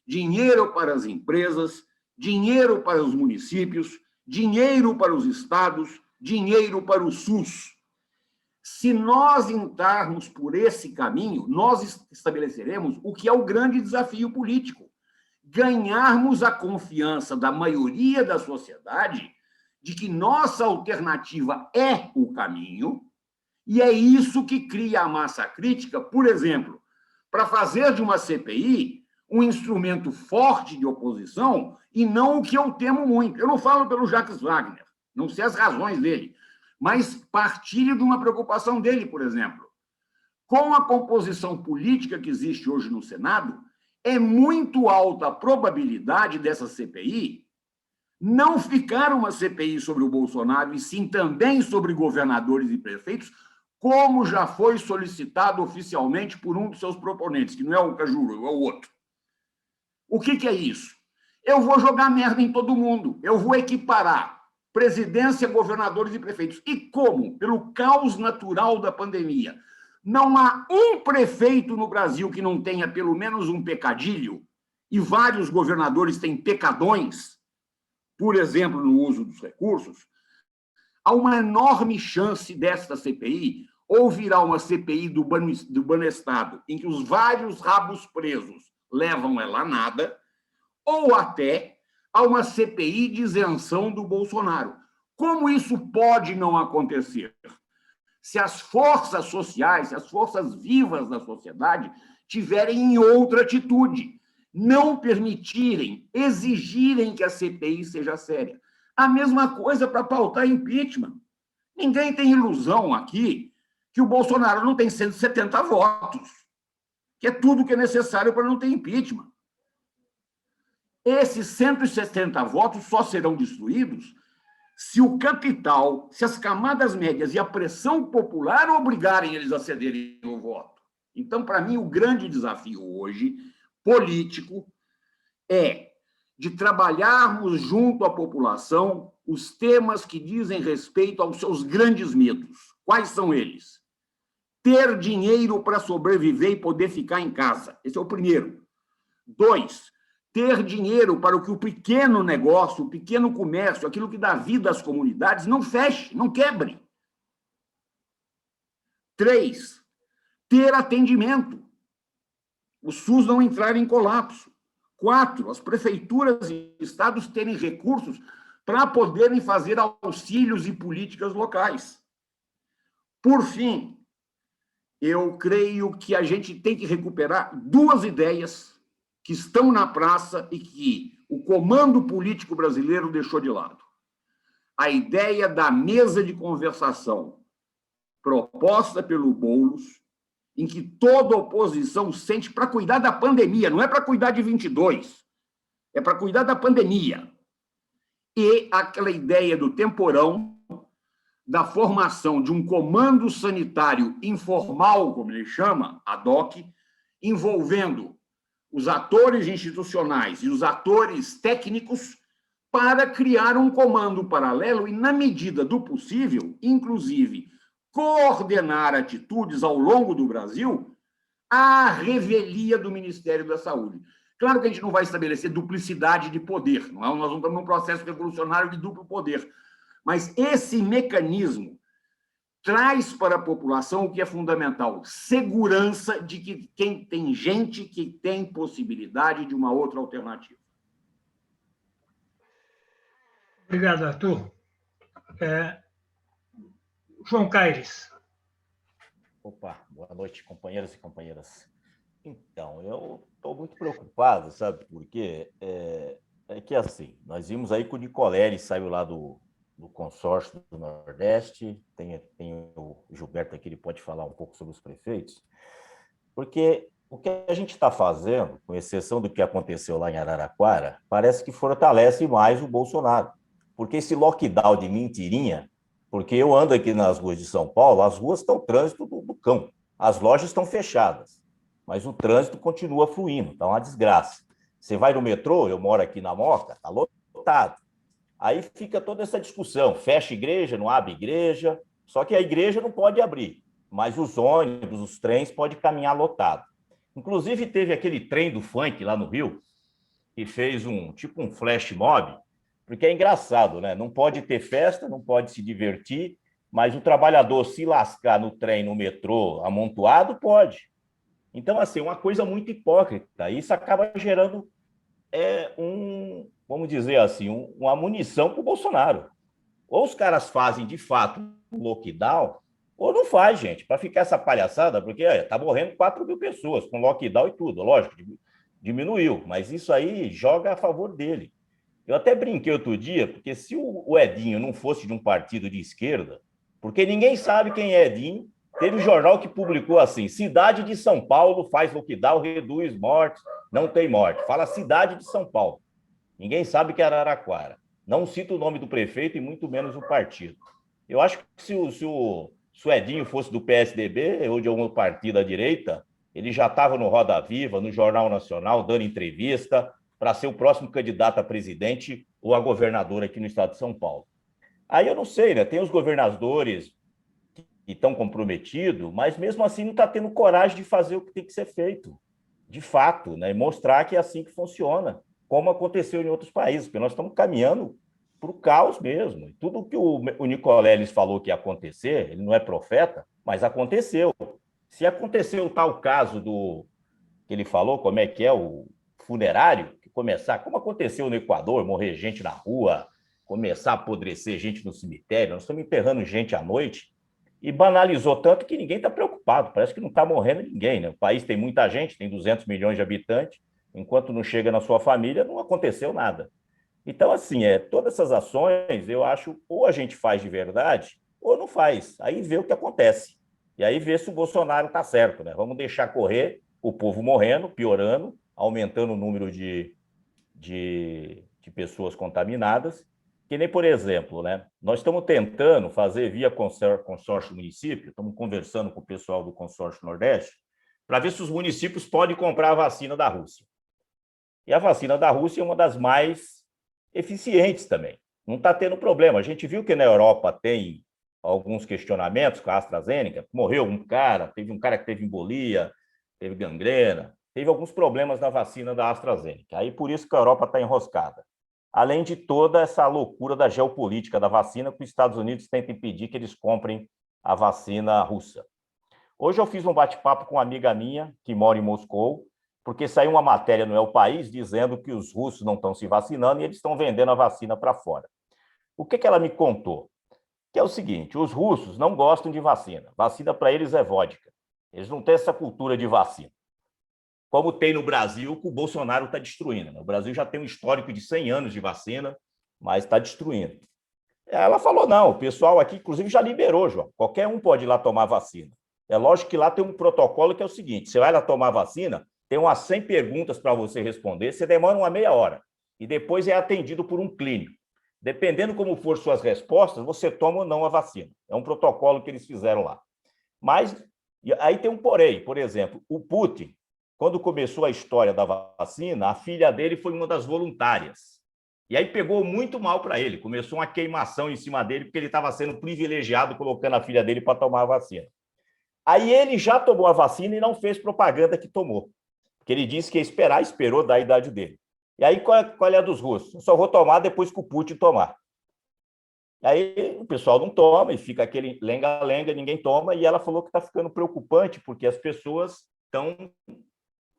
[SPEAKER 14] dinheiro para as empresas, dinheiro para os municípios, dinheiro para os estados, dinheiro para o SUS. Se nós entrarmos por esse caminho, nós estabeleceremos o que é o grande desafio político: ganharmos a confiança da maioria da sociedade de que nossa alternativa é o caminho, e é isso que cria a massa crítica, por exemplo, para fazer de uma CPI um instrumento forte de oposição e não o que eu temo muito. Eu não falo pelo Jacques Wagner, não sei as razões dele, mas partilho de uma preocupação dele, por exemplo. Com a composição política que existe hoje no Senado, é muito alta a probabilidade dessa CPI não ficar uma CPI sobre o Bolsonaro, e sim também sobre governadores e prefeitos, como já foi solicitado oficialmente por um dos seus proponentes, que não é o Cajuru, é o outro. O que é isso? Eu vou jogar merda em todo mundo, eu vou equiparar presidência, governadores e prefeitos. E como? Pelo caos natural da pandemia. Não há um prefeito no Brasil que não tenha pelo menos um pecadilho, e vários governadores têm pecadões, por exemplo, no uso dos recursos. Há uma enorme chance desta CPI Ou virá uma CPI do Banestado, em que os vários rabos presos levam ela a nada, ou até a uma CPI de isenção do Bolsonaro. Como isso pode não acontecer? Se as forças sociais, se as forças vivas da sociedade tiverem outra atitude, não permitirem, exigirem que a CPI seja séria. A mesma coisa para pautar impeachment. Ninguém tem ilusão aqui que o Bolsonaro não tem 170 votos, que é tudo que é necessário para não ter impeachment. Esses 170 votos só serão destruídos se o capital, se as camadas médias e a pressão popular obrigarem eles a cederem o voto. Então, para mim, o grande desafio hoje, político, é de trabalharmos junto à população os temas que dizem respeito aos seus grandes medos. Quais são eles? Ter dinheiro para sobreviver e poder ficar em casa. Esse é o primeiro. 2, ter dinheiro para que o pequeno negócio, o pequeno comércio, aquilo que dá vida às comunidades, não feche, não quebre. 3, ter atendimento. O SUS não entrar em colapso. 4, as prefeituras e estados terem recursos para poderem fazer auxílios e políticas locais. Por fim, eu creio que a gente tem que recuperar 2 ideias que estão na praça e que o comando político brasileiro deixou de lado. A ideia da mesa de conversação proposta pelo Boulos, em que toda a oposição sente para cuidar da pandemia, não é para cuidar de 22, é para cuidar da pandemia. E aquela ideia do temporão, da formação de um comando sanitário informal, como ele chama, ad hoc, envolvendo os atores institucionais e os atores técnicos para criar um comando paralelo e, na medida do possível, inclusive, coordenar atitudes ao longo do Brasil à revelia do Ministério da Saúde. Claro que a gente não vai estabelecer duplicidade de poder, não é? Nós não estamos num processo revolucionário de duplo poder, mas esse mecanismo traz para a população o que é fundamental, segurança de que tem gente que tem possibilidade de uma outra alternativa.
[SPEAKER 1] Obrigado, Arthur. João Caires.
[SPEAKER 15] Opa, boa noite, companheiros e companheiras. Então, eu estou muito preocupado, sabe? Porque é que, assim, nós vimos aí que o Nicoleles saiu lá do consórcio do Nordeste, tem o Gilberto aqui, ele pode falar um pouco sobre os prefeitos, porque o que a gente está fazendo, com exceção do que aconteceu lá em Araraquara, parece que fortalece mais o Bolsonaro, porque esse lockdown de mentirinha, porque eu ando aqui nas ruas de São Paulo, as ruas estão trânsito do cão, as lojas estão fechadas, mas o trânsito continua fluindo, está uma desgraça. Você vai no metrô, eu moro aqui na Moca, está lotado. Aí fica toda essa discussão, fecha igreja, não abre igreja, só que a igreja não pode abrir, mas os ônibus, os trens podem caminhar lotado. Inclusive, teve aquele trem do funk lá no Rio, que fez um flash mob, porque é engraçado, né? Não pode ter festa, não pode se divertir, mas o trabalhador se lascar no trem, no metrô, amontoado, pode. Então, assim, uma coisa muito hipócrita. Isso acaba gerando vamos dizer assim, uma munição para o Bolsonaro. Ou os caras fazem, de fato, um lockdown, ou não faz, gente, para ficar essa palhaçada, porque está morrendo 4.000 pessoas com lockdown e tudo. Lógico, diminuiu, mas isso aí joga a favor dele. Eu até brinquei outro dia, porque se o Edinho não fosse de um partido de esquerda, porque ninguém sabe quem é Edinho, teve um jornal que publicou assim, cidade de São Paulo faz lockdown, reduz mortes, não tem morte. Fala cidade de São Paulo. Ninguém sabe que é Araraquara. Não cita o nome do prefeito e muito menos o partido. Eu acho que se o Edinho fosse do PSDB ou de algum partido à direita, ele já estava no Roda Viva, no Jornal Nacional, dando entrevista para ser o próximo candidato a presidente ou a governador aqui no estado de São Paulo. Aí eu não sei, né? Tem os governadores que estão comprometidos, mas mesmo assim não está tendo coragem de fazer o que tem que ser feito, de fato, né? E mostrar que é assim que funciona, como aconteceu em outros países, porque nós estamos caminhando para o caos mesmo. Tudo que o Nicoleles falou que ia acontecer, ele não é profeta, mas aconteceu. Se aconteceu o tal caso do que ele falou, como é que é o funerário, que começar, como aconteceu no Equador, morrer gente na rua, começar a apodrecer gente no cemitério, nós estamos enterrando gente à noite, e banalizou tanto que ninguém está preocupado, parece que não está morrendo ninguém, né? O país tem muita gente, tem 200 milhões de habitantes, enquanto não chega na sua família, não aconteceu nada. Então, assim, todas essas ações, eu acho, ou a gente faz de verdade, ou não faz. Aí vê o que acontece. E aí vê se o Bolsonaro está certo, né? Vamos deixar correr o povo morrendo, piorando, aumentando o número de pessoas contaminadas. Que nem, por exemplo, né? Nós estamos tentando fazer via consórcio município, estamos conversando com o pessoal do consórcio Nordeste, para ver se os municípios podem comprar a vacina da Rússia. E a vacina da Rússia é uma das mais eficientes também. Não está tendo problema. A gente viu que na Europa tem alguns questionamentos com a AstraZeneca. Morreu teve um cara que teve embolia, teve gangrena, teve alguns problemas na vacina da AstraZeneca. Aí por isso que a Europa está enroscada. Além de toda essa loucura da geopolítica da vacina, que os Estados Unidos tentam impedir que eles comprem a vacina russa. Hoje eu fiz um bate-papo com uma amiga minha, que mora em Moscou, porque saiu uma matéria no El País dizendo que os russos não estão se vacinando e eles estão vendendo a vacina para fora. O que ela me contou? Que é o seguinte, os russos não gostam de vacina. Vacina para eles é vodka. Eles não têm essa cultura de vacina. Como tem no Brasil, que o Bolsonaro está destruindo. Né? O Brasil já tem um histórico de 100 anos de vacina, mas está destruindo. Ela falou, não, o pessoal aqui, inclusive, já liberou, João. Qualquer um pode ir lá tomar vacina. É lógico que lá tem um protocolo que é o seguinte, você vai lá tomar vacina, tem umas 100 perguntas para você responder, você demora uma meia hora. E depois é atendido por um clínico. Dependendo como for suas respostas, você toma ou não a vacina. É um protocolo que eles fizeram lá. Mas aí tem um porém. Por exemplo, o Putin, quando começou a história da vacina, a filha dele foi uma das voluntárias. E aí pegou muito mal para ele. Começou uma queimação em cima dele, porque ele estava sendo privilegiado colocando a filha dele para tomar a vacina. Aí ele já tomou a vacina e não fez propaganda que tomou. Porque ele disse que ia esperar, esperou da idade dele. E aí, qual é a dos russos? Eu só vou tomar depois que o Putin tomar. Aí o pessoal não toma e fica aquele lenga-lenga, ninguém toma. E ela falou que está ficando preocupante porque as pessoas estão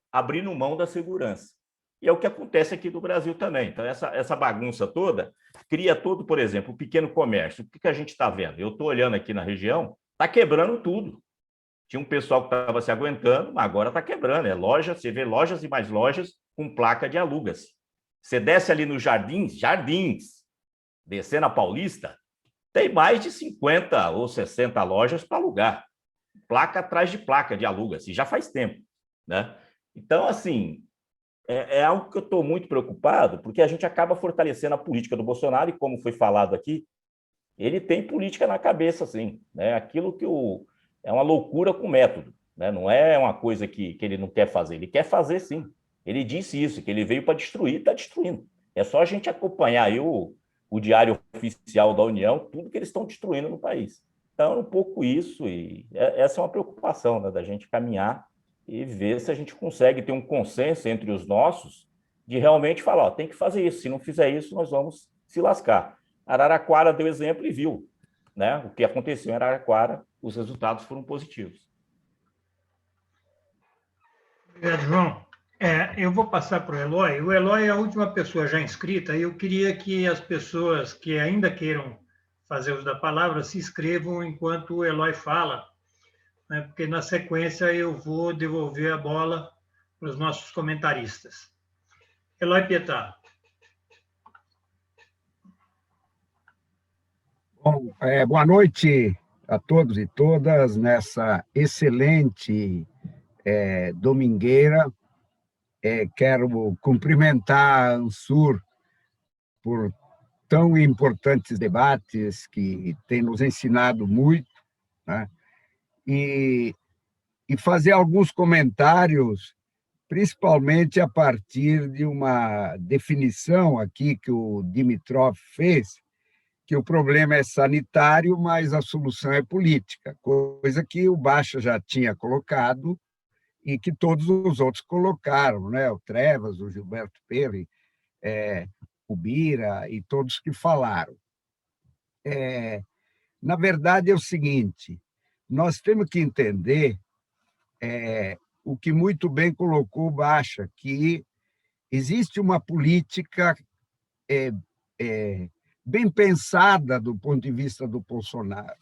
[SPEAKER 15] abrindo mão da segurança. E é o que acontece aqui no Brasil também. Então, essa bagunça toda cria todo, por exemplo, o pequeno comércio. O que a gente está vendo? Eu estou olhando aqui na região, está quebrando tudo. Tinha um pessoal que estava se aguentando, mas agora está quebrando. É loja, você vê lojas e mais lojas com placa de aluga-se. Você desce ali nos Jardins, descer na Paulista, tem mais de 50 ou 60 lojas para alugar. Placa atrás de placa de aluga-se, já faz tempo, né? Então, assim, é algo que eu estou muito preocupado, porque a gente acaba fortalecendo a política do Bolsonaro, e como foi falado aqui, ele tem política na cabeça, assim, né? Aquilo que é uma loucura com método, né? Não é uma coisa que ele não quer fazer, ele quer fazer sim. Ele disse isso, que ele veio para destruir, está destruindo. É só a gente acompanhar aí o Diário Oficial da União, tudo que eles estão destruindo no país. Então, é um pouco isso, e essa é uma preocupação, né, da gente caminhar e ver se a gente consegue ter um consenso entre os nossos de realmente falar, ó, tem que fazer isso, se não fizer isso, nós vamos se lascar. Araraquara deu exemplo e viu, né, o que aconteceu em Araraquara, os resultados foram positivos.
[SPEAKER 1] Obrigado, João. Eu vou passar para o Eloy. O Eloy é a última pessoa já inscrita e eu queria que as pessoas que ainda queiram fazer uso da palavra se inscrevam enquanto o Eloy fala, né, porque na sequência eu vou devolver a bola para os nossos comentaristas. Eloy Pietà.
[SPEAKER 16] Bom, boa noite a todos e todas nessa excelente domingueira. Quero cumprimentar a Ansur por tão importantes debates que tem nos ensinado muito, né? E fazer alguns comentários, principalmente a partir de uma definição aqui que o Dimitrov fez, que o problema é sanitário, mas a solução é política, coisa que o Baixa já tinha colocado e que todos os outros colocaram, né? O Trevas, o Gilberto Perry, o Bira e todos que falaram. Na verdade, é o seguinte, nós temos que entender o que muito bem colocou Baixa, que existe uma política bem pensada do ponto de vista do Bolsonaro.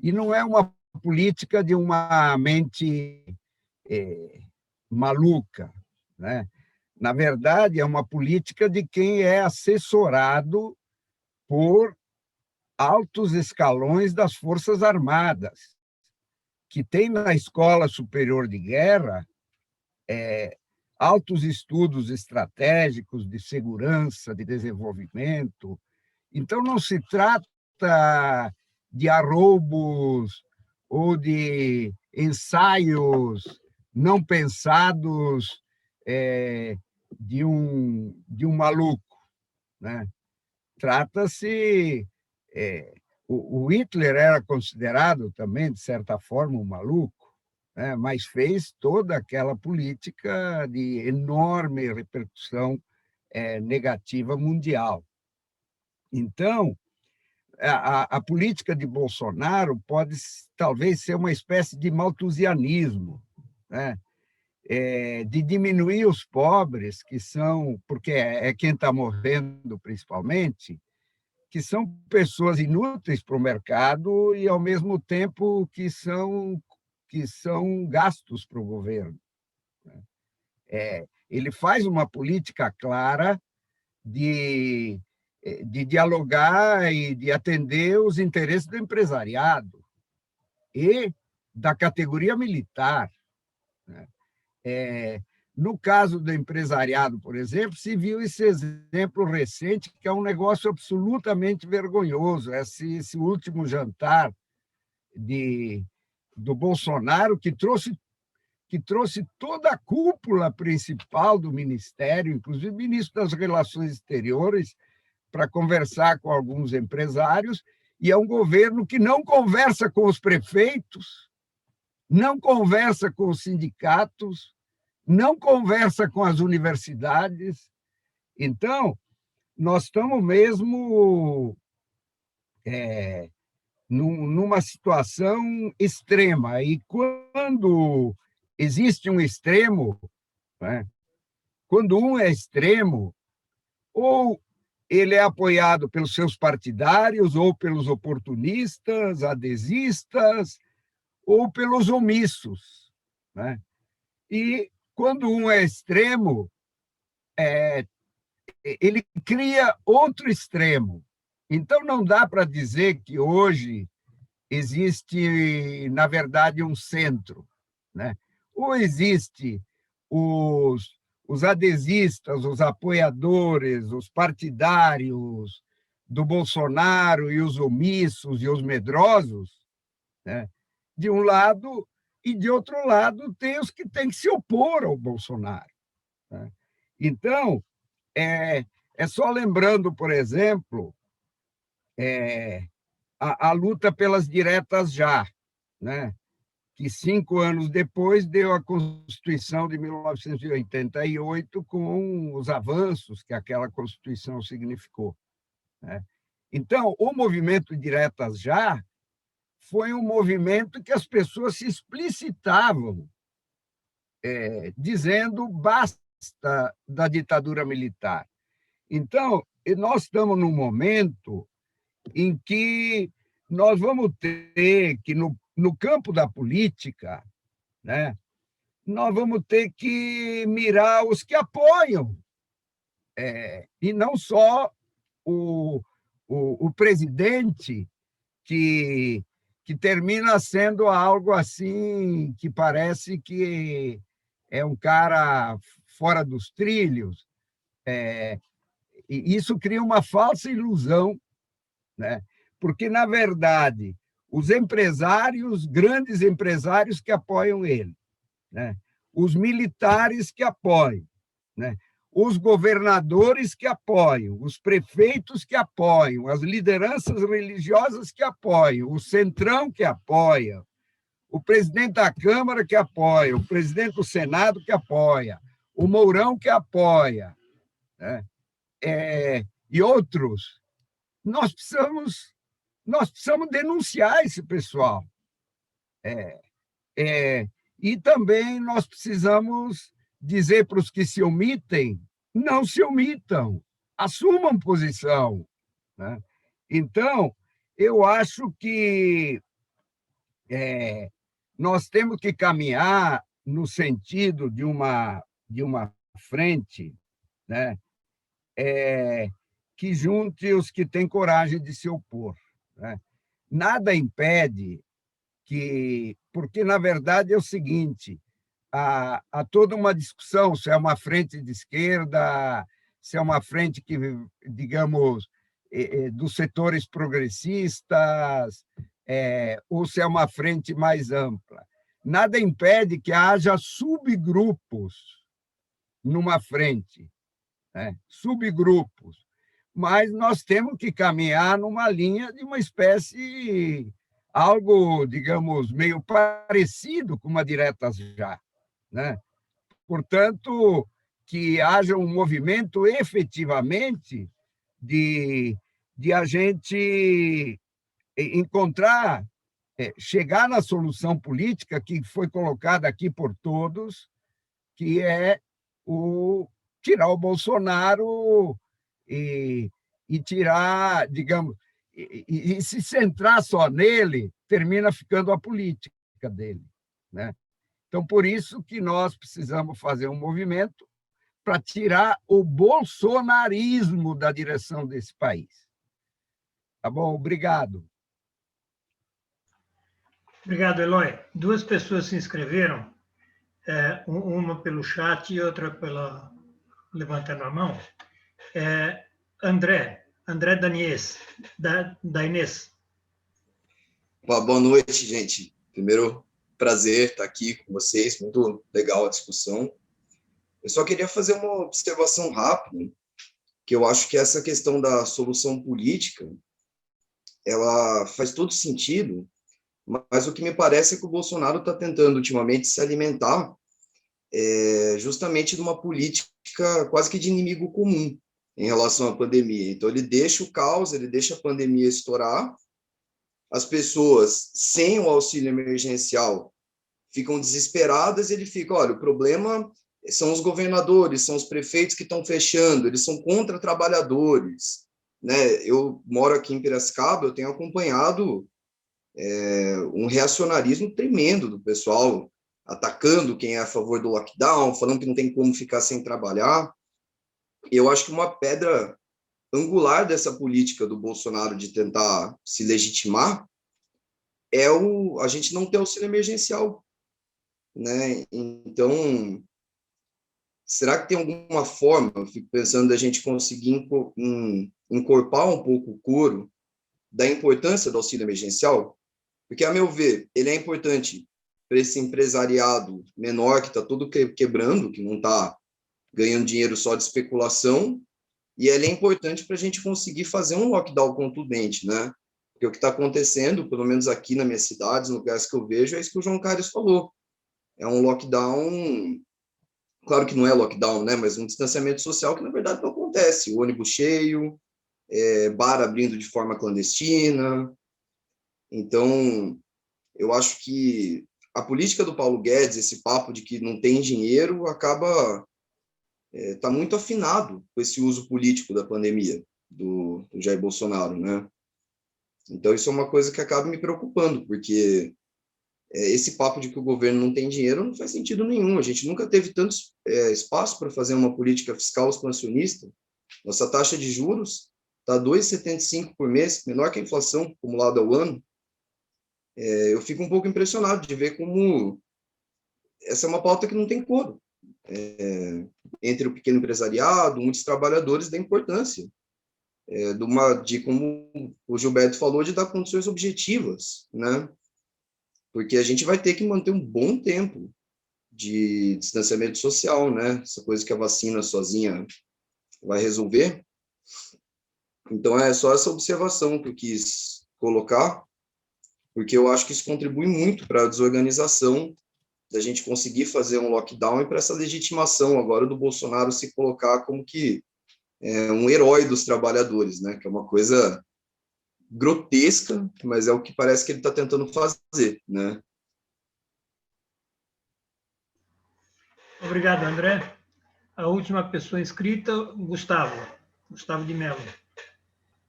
[SPEAKER 16] E não é uma política de uma mente maluca, né? Na verdade, é uma política de quem é assessorado por altos escalões das Forças Armadas, que tem na Escola Superior de Guerra altos estudos estratégicos de segurança, de desenvolvimento. Então, não se trata de arroubos ou de ensaios não pensados de um maluco, né? Trata-se... o Hitler era considerado também, de certa forma, um maluco, né? Mas fez toda aquela política de enorme repercussão negativa mundial. Então, a política de Bolsonaro pode talvez ser uma espécie de malthusianismo, né? De diminuir os pobres, que são, porque é quem está morrendo principalmente, que são pessoas inúteis para o mercado e, ao mesmo tempo, que são gastos para o governo. Ele faz uma política clara de dialogar e de atender os interesses do empresariado e da categoria militar, né? No caso do empresariado, por exemplo, se viu esse exemplo recente, que é um negócio absolutamente vergonhoso, esse último jantar do Bolsonaro, que trouxe toda a cúpula principal do Ministério, inclusive o ministro das Relações Exteriores, para conversar com alguns empresários, e é um governo que não conversa com os prefeitos, não conversa com os sindicatos, não conversa com as universidades. Então, nós estamos mesmo numa situação extrema. E quando existe um extremo, né, quando um é extremo, ou ele é apoiado pelos seus partidários, ou pelos oportunistas, adesistas, ou pelos omissos, né? E quando um é extremo, ele cria outro extremo. Então, não dá para dizer que hoje existe, na verdade, um centro, né? Ou existe os adesistas, os apoiadores, os partidários do Bolsonaro e os omissos e os medrosos, né? De um lado, e de outro lado tem os que têm que se opor ao Bolsonaro, né? Então, é só lembrando, por exemplo, a luta pelas diretas já, né? Que 5 anos depois deu a Constituição de 1988 com os avanços que aquela Constituição significou, né? Então, o movimento Diretas Já foi um movimento que as pessoas se explicitavam, dizendo basta da ditadura militar. Então, nós estamos num momento em que nós vamos ter que, no campo da política, né, nós vamos ter que mirar os que apoiam, e não só o presidente, que termina sendo algo assim que parece que é um cara fora dos trilhos. E isso cria uma falsa ilusão, né? Porque, na verdade, os empresários, grandes empresários que apoiam ele, né? Os militares que apoiam, né? Os governadores que apoiam, os prefeitos que apoiam, as lideranças religiosas que apoiam, o Centrão que apoia, o presidente da Câmara que apoia, o presidente do Senado que apoia, o Mourão que apoia, né? E outros. Nós precisamos denunciar esse pessoal, E também nós precisamos dizer para os que se omitem, não se omitam, assumam posição, né? Então, eu acho que nós temos que caminhar no sentido de uma frente, né, que junte os que têm coragem de se opor, né? Nada impede porque, na verdade, é o seguinte, há toda uma discussão se é uma frente de esquerda, se é uma frente que, digamos, dos setores progressistas, ou se é uma frente mais ampla. Nada impede que haja subgrupos numa frente, né? Subgrupos, mas nós temos que caminhar numa linha de uma espécie, algo, digamos, meio parecido com uma direta já, né? Portanto, que haja um movimento efetivamente de a gente encontrar, chegar na solução política que foi colocada aqui por todos, que é tirar o Bolsonaro e tirar, digamos, e se centrar só nele, termina ficando a política dele, né? Então, por isso que nós precisamos fazer um movimento para tirar o bolsonarismo da direção desse país. Tá bom? Obrigado.
[SPEAKER 1] Obrigado, Eloy. Duas pessoas se inscreveram, uma pelo chat e outra levantando a mão. André Danies, da Inês.
[SPEAKER 17] Boa noite, gente. Primeiro, prazer estar aqui com vocês, muito legal a discussão. Eu só queria fazer uma observação rápida, que eu acho que essa questão da solução política, ela faz todo sentido, mas o que me parece é que o Bolsonaro está tentando, ultimamente, se alimentar justamente de uma política quase que de inimigo comum em relação à pandemia. Então, ele deixa o caos, ele deixa a pandemia estourar, as pessoas sem o auxílio emergencial ficam desesperadas, e ele fica, olha, o problema são os governadores, são os prefeitos que estão fechando, eles são contra trabalhadores, né? Eu moro aqui em Piracicaba, eu tenho acompanhado um reacionarismo tremendo do pessoal, atacando quem é a favor do lockdown, falando que não tem como ficar sem trabalhar. Eu acho que uma pedra angular dessa política do Bolsonaro de tentar se legitimar é a gente não ter auxílio emergencial, né? Então, será que tem alguma forma, eu fico pensando, da gente conseguir encorpar um pouco o coro da importância do auxílio emergencial? Porque, a meu ver, ele é importante para esse empresariado menor que está todo quebrando, que não está ganhando dinheiro só de especulação, e ele é importante para a gente conseguir fazer um lockdown contundente, né? Porque o que está acontecendo, pelo menos aqui na minha cidade, nos lugares que eu vejo, é isso que o João Carlos falou. É um lockdown, claro que não é lockdown, né? Mas um distanciamento social que, na verdade, não acontece. O ônibus cheio, bar abrindo de forma clandestina. Então, eu acho que a política do Paulo Guedes, esse papo de que não tem dinheiro, acaba está muito afinado com esse uso político da pandemia do Jair Bolsonaro, né? Então, isso é uma coisa que acaba me preocupando, porque esse papo de que o governo não tem dinheiro não faz sentido nenhum. A gente nunca teve tanto espaço para fazer uma política fiscal expansionista. Nossa taxa de juros está 2,75 por mês, menor que a inflação acumulada ao ano. Eu fico um pouco impressionado de ver como essa é uma pauta que não tem coro entre o pequeno empresariado, muitos trabalhadores, da importância de como o Gilberto falou, de dar condições objetivas, né? Porque a gente vai ter que manter um bom tempo de distanciamento social, né? Essa coisa que a vacina sozinha vai resolver. Então, é só essa observação que eu quis colocar, porque eu acho que isso contribui muito para a desorganização da gente conseguir fazer um lockdown e para essa legitimação agora do Bolsonaro se colocar como que um herói dos trabalhadores, né? Que é uma coisa grotesca, mas é o que parece que ele está tentando fazer, né?
[SPEAKER 1] Obrigado, André. A última pessoa inscrita, Gustavo de Mello.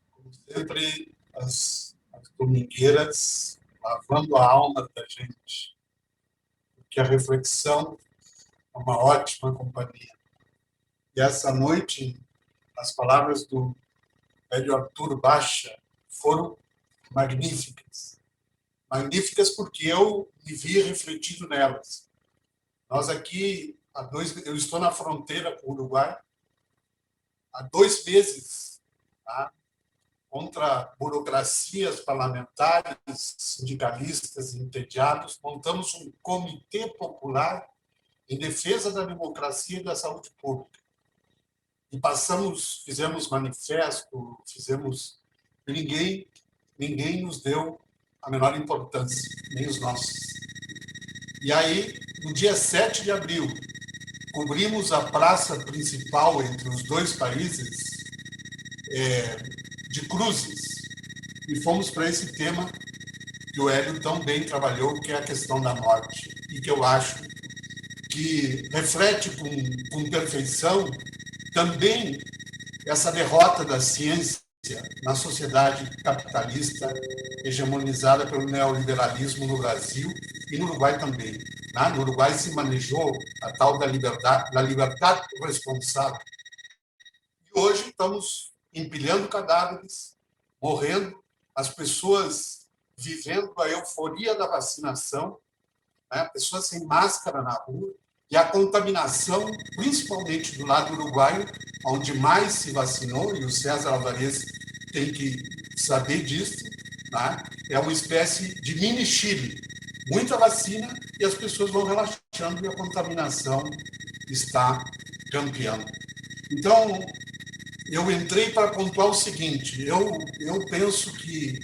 [SPEAKER 18] Como sempre, as domingueiras lavando a alma da gente, porque a reflexão é uma ótima companhia. E essa noite, as palavras do velho Arthur Baixa foram magníficas. Magníficas porque eu me vi refletido nelas. Nós aqui, eu estou na fronteira com o Uruguai, há 2 meses, tá? Contra burocracias parlamentares, sindicalistas entediados, montamos um comitê popular em defesa da democracia e da saúde pública. E fizemos manifesto, e ninguém nos deu a menor importância, nem os nossos. E aí, no dia 7 de abril, cobrimos a praça principal entre os 2 países de cruzes e fomos para esse tema que o Hélio tão bem trabalhou, que é a questão da morte, e que eu acho que reflete com perfeição também essa derrota da ciência na sociedade capitalista hegemonizada pelo neoliberalismo no Brasil e no Uruguai também. No Uruguai se manejou a tal da liberdade responsável. E hoje estamos empilhando cadáveres, morrendo, as pessoas vivendo a euforia da vacinação, pessoas sem máscara na rua, e a contaminação, principalmente do lado uruguaio, onde mais se vacinou, e o César Alvarez tem que saber disso, é uma espécie de mini Chile. Muita vacina e as pessoas vão relaxando e a contaminação está campeando. Então, eu entrei para pontuar o seguinte, eu penso que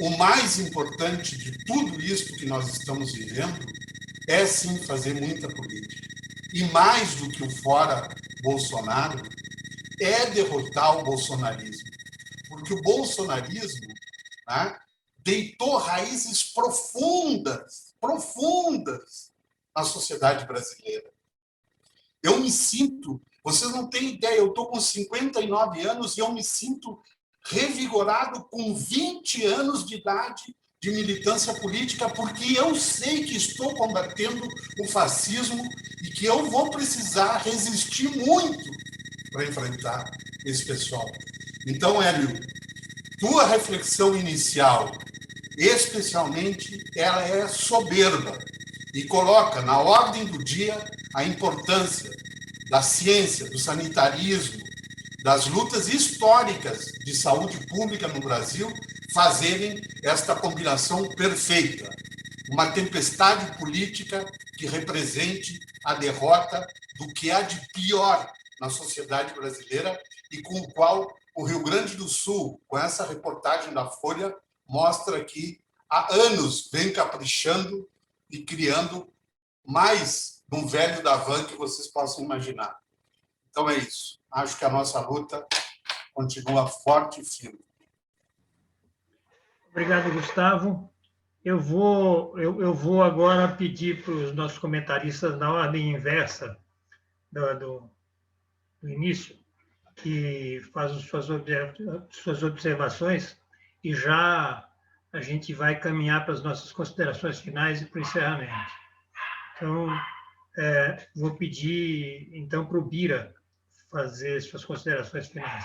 [SPEAKER 18] o mais importante de tudo isso que nós estamos vivendo é, sim, fazer muita política. E mais do que o fora Bolsonaro, é derrotar o bolsonarismo. Porque o bolsonarismo deitou raízes profundas na sociedade brasileira. Eu me sinto, vocês não têm ideia, eu estou com 59 anos e eu me sinto revigorado com 20 anos de idade de militância política, porque eu sei que estou combatendo o fascismo e que eu vou precisar resistir muito para enfrentar esse pessoal. Então, Hélio, tua reflexão inicial, especialmente, ela é soberba e coloca na ordem do dia a importância da ciência, do sanitarismo, das lutas históricas de saúde pública no Brasil fazerem esta combinação perfeita. Uma tempestade política que represente a derrota do que há de pior na sociedade brasileira e com o qual o Rio Grande do Sul, com essa reportagem da Folha, mostra que há anos vem caprichando e criando mais de um velho da van que vocês possam imaginar. Então é isso. Acho que a nossa luta continua forte e firme.
[SPEAKER 1] Obrigado, Gustavo. Eu vou agora pedir para os nossos comentaristas na ordem inversa do início, que fazem suas observações, e já a gente vai caminhar para as nossas considerações finais e para o encerramento. Então, vou pedir, então, para o Bira fazer suas considerações finais.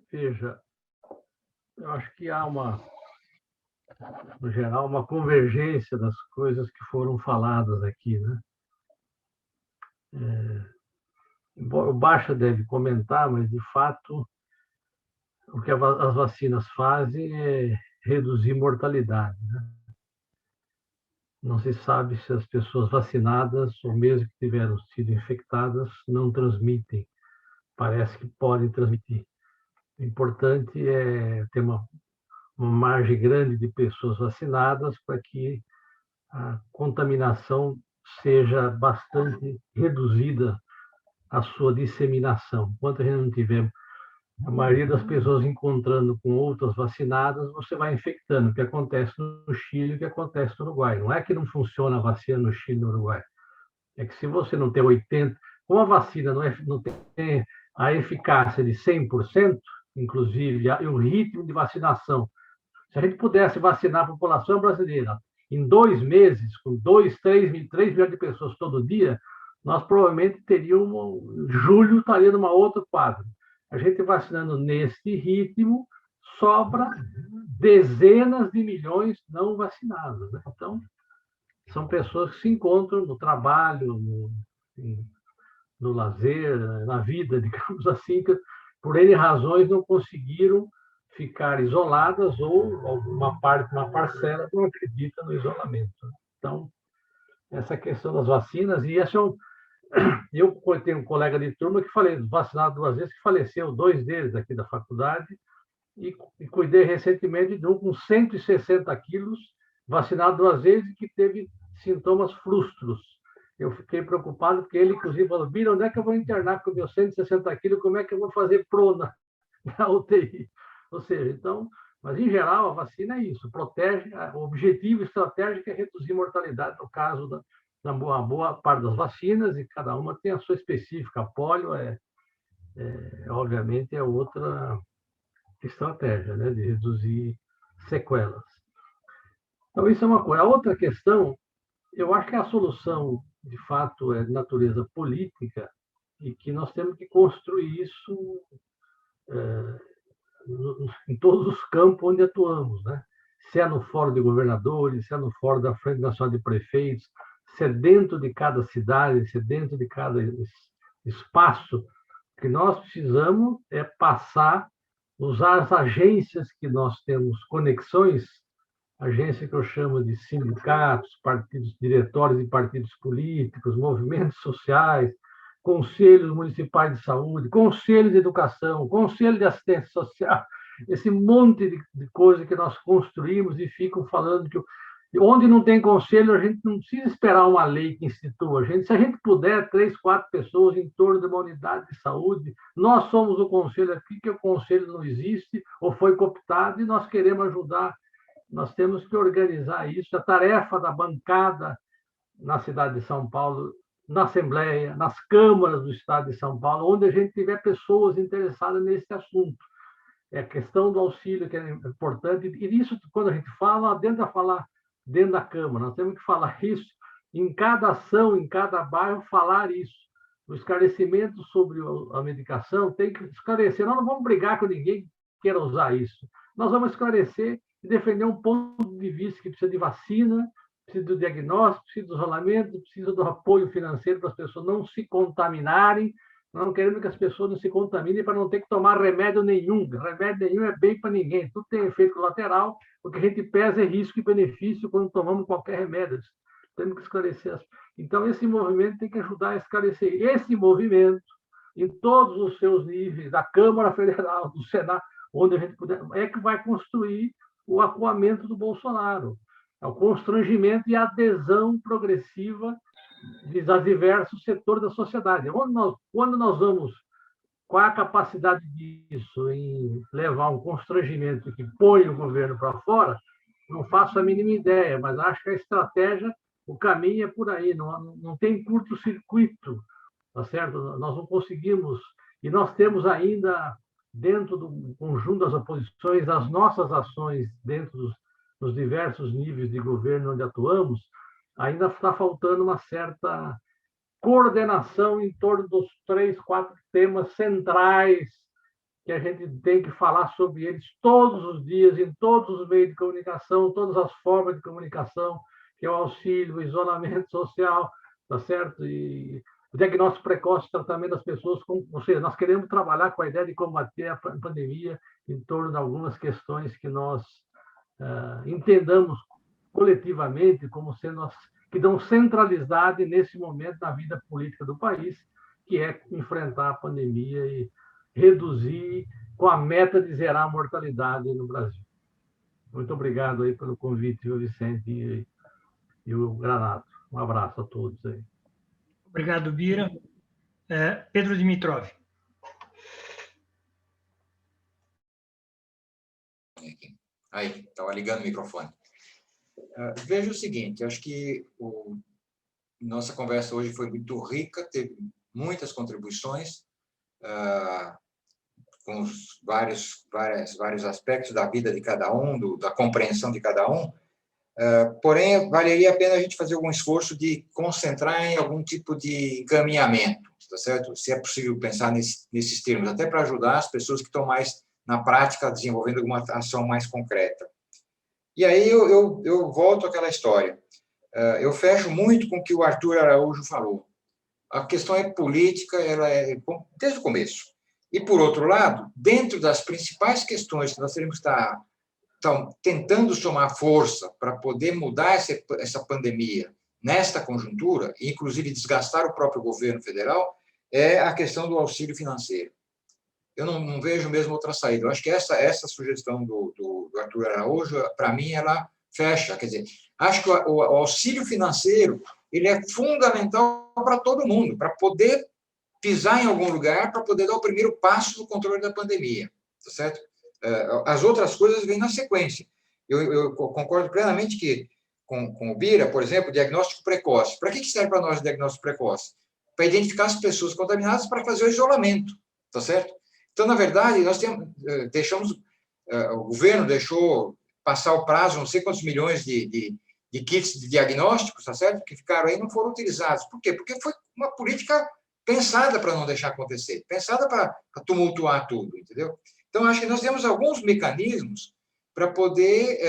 [SPEAKER 11] Veja, eu acho que há no geral, uma convergência das coisas que foram faladas aqui, né? O Baixa deve comentar, mas, de fato, o que as vacinas fazem é reduzir mortalidade, né? Não se sabe se as pessoas vacinadas, ou mesmo que tiveram sido infectadas, não transmitem. Parece que podem transmitir. O importante é ter uma margem grande de pessoas vacinadas para que a contaminação seja bastante reduzida a sua disseminação. Enquanto a gente não tiver a maioria das pessoas encontrando com outras vacinadas, você vai infectando, o que acontece no Chile, o que acontece no Uruguai. Não é que não funciona a vacina no Chile e no Uruguai. É que se você não tem 80%, como a vacina não tem a eficácia de 100%, inclusive o ritmo de vacinação, se a gente pudesse vacinar a população brasileira em 2 meses, com 3 milhões de pessoas todo dia, nós provavelmente teríamos, julho estaria numa outra quadra. A gente vacinando neste ritmo, sobra dezenas de milhões não vacinados, né? Então, são pessoas que se encontram no trabalho, no lazer, na vida, digamos assim, que por N razões não conseguiram ficar isoladas ou uma parcela não acredita no isolamento. Então, essa questão das vacinas, e essa eu tenho um colega de turma que vacinado 2 vezes, que faleceu, 2 deles aqui da faculdade, e cuidei recentemente de um com 160 quilos, vacinado 2 vezes, que teve sintomas frustros. Eu fiquei preocupado, porque ele, inclusive, falou: Bira, onde é que eu vou internar com meus 160 quilos? Como é que eu vou fazer prona na UTI? Ou seja, então, mas em geral, a vacina é isso, protege, o objetivo estratégico é reduzir mortalidade, no caso da boa parte das vacinas, e cada uma tem a sua específica. A polio, obviamente, é outra estratégia, né, de reduzir sequelas. Então, isso é uma coisa. A outra questão, eu acho que a solução, de fato, é de natureza política, e que nós temos que construir isso em todos os campos onde atuamos, né? Se é no Fórum de Governadores, se é no Fórum da Frente Nacional de Prefeitos, se é dentro de cada cidade, se é dentro de cada espaço, o que nós precisamos é usar as agências que nós temos conexões, agência que eu chamo de sindicatos, partidos, diretórios de partidos políticos, movimentos sociais, conselhos municipais de saúde, conselho de educação, conselho de assistência social, esse monte de coisa que nós construímos e ficam falando que onde não tem conselho, a gente não precisa esperar uma lei que institua. Se a gente puder, 3, 4 pessoas em torno de uma unidade de saúde, nós somos o conselho aqui, que o conselho não existe ou foi cooptado, e nós queremos ajudar. Nós temos que organizar isso. A tarefa da bancada na cidade de São Paulo, na Assembleia, nas câmaras do Estado de São Paulo, onde a gente tiver pessoas interessadas nesse assunto. É a questão do auxílio, que é importante. E isso, quando a gente fala, dentro da Câmara, nós temos que falar isso em cada ação, em cada bairro, falar isso. O esclarecimento sobre a medicação tem que esclarecer. Nós não vamos brigar com ninguém que queira usar isso. Nós vamos esclarecer e defender um ponto de vista que precisa de vacina, precisa do diagnóstico, precisa do isolamento, precisa do apoio financeiro para as pessoas não se contaminarem. Nós não queremos que as pessoas não se contaminem para não ter que tomar remédio nenhum. Remédio nenhum é bem para ninguém. Tudo tem efeito colateral. O que a gente pesa é risco e benefício quando tomamos qualquer remédio. Temos que esclarecer. Então, esse movimento tem que ajudar a esclarecer. Esse movimento, em todos os seus níveis, da Câmara Federal, do Senado, onde a gente puder, é que vai construir o acuamento do Bolsonaro. É o constrangimento e a adesão progressiva dos diversos setores da sociedade. Quando nós vamos, qual é a capacidade disso em levar um constrangimento que põe o governo para fora, não faço a mínima ideia, mas acho que a estratégia, o caminho é por aí, não tem curto-circuito, tá certo? Nós não conseguimos, e nós temos ainda, dentro do conjunto das oposições, as nossas ações dentro dos diversos níveis de governo onde atuamos, ainda está faltando uma certa coordenação em torno dos 3, 4 temas centrais que a gente tem que falar sobre eles todos os dias, em todos os meios de comunicação, todas as formas de comunicação, que é o auxílio, o isolamento social, tá certo? E o diagnóstico precoce, tratamento das pessoas, ou seja, nós queremos trabalhar com a ideia de combater a pandemia em torno de algumas questões que nós entendamos coletivamente como sendo as que dão centralidade nesse momento na vida política do país, que é enfrentar a pandemia e reduzir com a meta de zerar a mortalidade no Brasil. Muito obrigado aí pelo convite, o Vicente e o Granato. Um abraço a todos aí.
[SPEAKER 1] Obrigado, Bira. Pedro Dimitrov.
[SPEAKER 9] microfone aqui. Aí, estava ligando o microfone. Veja o seguinte, acho que nossa conversa hoje foi muito rica, teve muitas contribuições, com os vários aspectos da vida de cada um, da compreensão de cada um. Porém, valeria a pena a gente fazer algum esforço de concentrar em algum tipo de encaminhamento, tá certo? Se é possível pensar nesses termos, até para ajudar as pessoas que estão mais na prática desenvolvendo alguma ação mais concreta. E aí eu volto àquela história. Eu fecho muito com o que o Arthur Araújo falou. A questão é política, ela é desde o começo. E, por outro lado, dentro das principais questões que nós teremos que estar tentando somar força para poder mudar essa pandemia nesta conjuntura, e inclusive desgastar o próprio governo federal, é a questão do auxílio financeiro. Eu não vejo mesmo outra saída. Eu acho que essa sugestão do Arthur Araújo, para mim, ela fecha. Quer dizer, acho que o auxílio financeiro ele é fundamental para todo mundo, para poder pisar em algum lugar, para poder dar o primeiro passo no controle da pandemia, tá certo? As outras coisas vêm na sequência. Eu concordo plenamente que, com o Bira, por exemplo, diagnóstico precoce. Para que serve para nós o diagnóstico precoce? Para identificar as pessoas contaminadas para fazer o isolamento, tá certo? Então, na verdade, nós o governo deixou passar o prazo, não sei quantos milhões de kits de diagnósticos, tá certo? Que ficaram aí e não foram utilizados. Por quê? Porque foi uma política pensada para não deixar acontecer, pensada para tumultuar tudo, entendeu? Então, acho que nós temos alguns mecanismos para poder,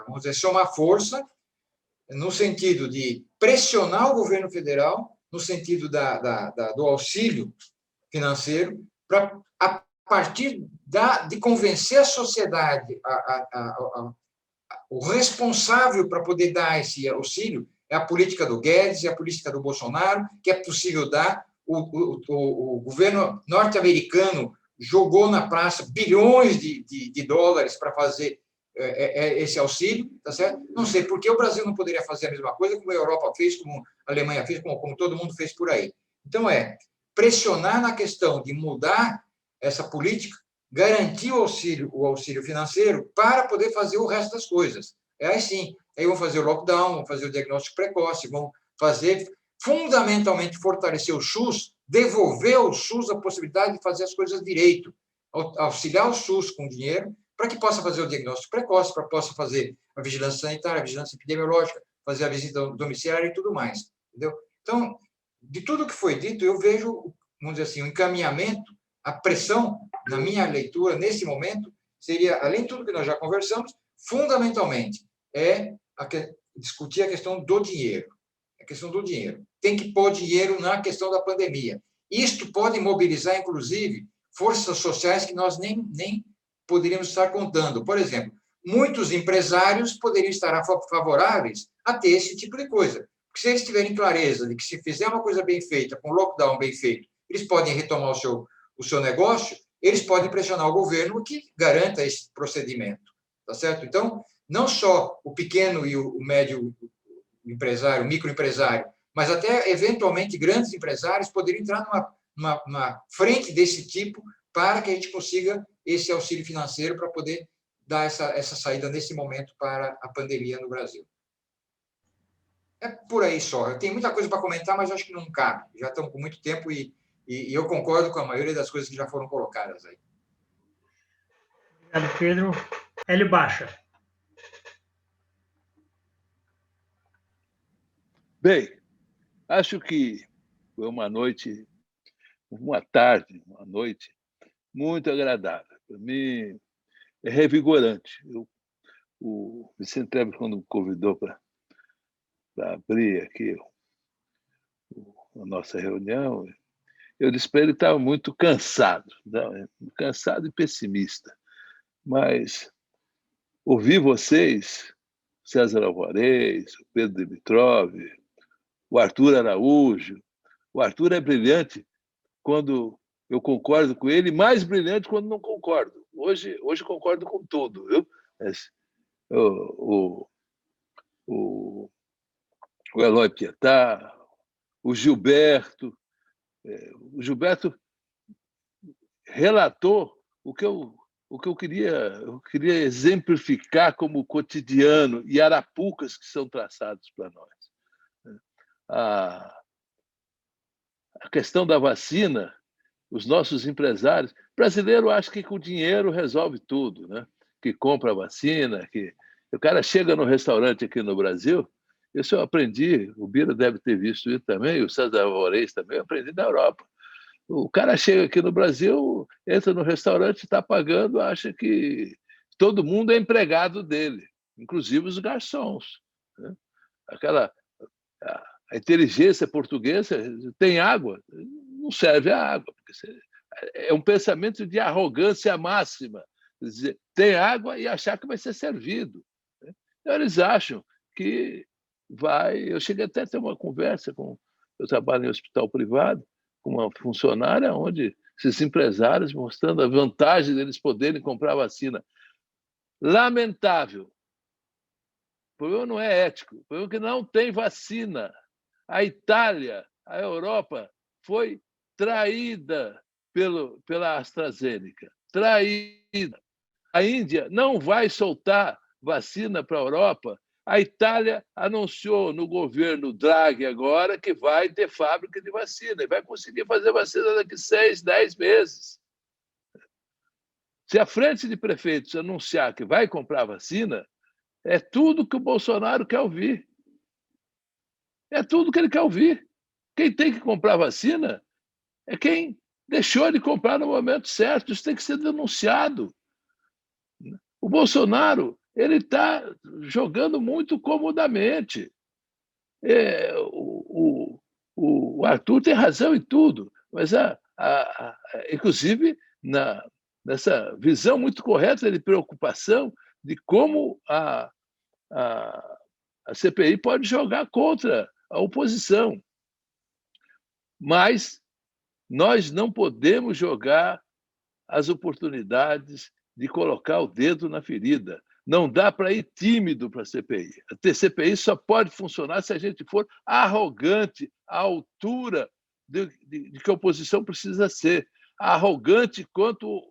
[SPEAKER 9] vamos dizer, somar força no sentido de pressionar o governo federal, no sentido do auxílio financeiro, para, a partir de convencer a sociedade, o responsável para poder dar esse auxílio é a política do Guedes, é a política do Bolsonaro, que é possível dar. O governo norte-americano jogou na praça bilhões de dólares para fazer esse auxílio, tá certo? Não sei por que o Brasil não poderia fazer a mesma coisa, como a Europa fez, como a Alemanha fez, como todo mundo fez por aí. Então, pressionar na questão de mudar essa política, garantir o auxílio financeiro para poder fazer o resto das coisas. Aí sim, aí vão fazer o lockdown, vão fazer o diagnóstico precoce, vão fazer, fundamentalmente, fortalecer o SUS, devolver ao SUS a possibilidade de fazer as coisas direito, auxiliar o SUS com dinheiro, para que possa fazer o diagnóstico precoce, para que possa fazer a vigilância sanitária, a vigilância epidemiológica, fazer a visita domiciliar e tudo mais. Entendeu? Então, de tudo que foi dito, eu vejo, vamos dizer assim, um encaminhamento, a pressão, na minha leitura, nesse momento, seria, além de tudo que nós já conversamos, fundamentalmente, discutir a questão do dinheiro. A questão do dinheiro. Tem que pôr dinheiro na questão da pandemia. Isto pode mobilizar, inclusive, forças sociais que nós nem poderíamos estar contando. Por exemplo, muitos empresários poderiam estar favoráveis a ter esse tipo de coisa. Porque se eles tiverem clareza de que se fizer uma coisa bem feita, com lockdown bem feito, eles podem retomar o seu negócio, eles podem pressionar o governo que garanta esse procedimento. Tá certo? Então, não só o pequeno e o médio empresário, microempresário, mas até, eventualmente, grandes empresários poderiam entrar numa frente desse tipo para que a gente consiga esse auxílio financeiro para poder dar essa saída nesse momento para a pandemia no Brasil. É por aí só. Eu tenho muita coisa para comentar, mas acho que não cabe. Já estamos com muito tempo e eu concordo com a maioria das coisas que já foram colocadas aí.
[SPEAKER 1] Obrigado, Pedro. Hélio Baixa.
[SPEAKER 3] Bem, acho que foi uma tarde, uma noite muito agradável. Para mim, é revigorante. O Vicente Teves, quando me convidou para abrir aqui a nossa reunião, eu disse para ele que estava muito cansado, cansado e pessimista. Mas ouvir vocês, César Alvarez, o Pedro Dimitrov, o Arthur Araújo. O Arthur é brilhante quando eu concordo com ele, mais brilhante quando não concordo. Hoje concordo com tudo, viu? O Eloy Pietá, o Gilberto. O Gilberto relatou o que eu o que eu queria exemplificar como cotidiano e arapucas que são traçados para nós. A questão da vacina, os nossos empresários, brasileiro acha que com dinheiro resolve tudo, né? Que compra a vacina, que o cara chega no restaurante aqui no Brasil, isso eu aprendi, o Bira deve ter visto isso também, o César Alvarez também, eu aprendi na Europa. O cara chega aqui no Brasil, entra no restaurante, está pagando, acha que todo mundo é empregado dele, inclusive os garçons, né? A inteligência portuguesa tem água, não serve a água, porque é um pensamento de arrogância máxima, dizer, tem água e achar que vai ser servido, né? Então, eles acham que vai... Eu cheguei até a ter uma conversa eu trabalho em hospital privado, com uma funcionária, onde esses empresários mostrando a vantagem deles poderem comprar vacina. Lamentável. O problema não é ético, o problema é que não tem vacina. A Itália, a Europa, foi traída pela AstraZeneca. Traída. A Índia não vai soltar vacina para a Europa. A Itália anunciou no governo Draghi agora que vai ter fábrica de vacina e vai conseguir fazer vacina daqui 6, 10 meses. Se a frente de prefeitos anunciar que vai comprar vacina, é tudo que o Bolsonaro quer ouvir. É tudo que ele quer ouvir. Quem tem que comprar vacina é quem deixou de comprar no momento certo. Isso tem que ser denunciado. O Bolsonaro ele está jogando muito comodamente. O Arthur tem razão em tudo, mas inclusive nessa visão muito correta de preocupação de como a CPI pode jogar contra a oposição. Mas nós não podemos jogar as oportunidades de colocar o dedo na ferida. Não dá para ir tímido para a CPI. A CPI só pode funcionar se a gente for arrogante à altura de que a oposição precisa ser. Arrogante quanto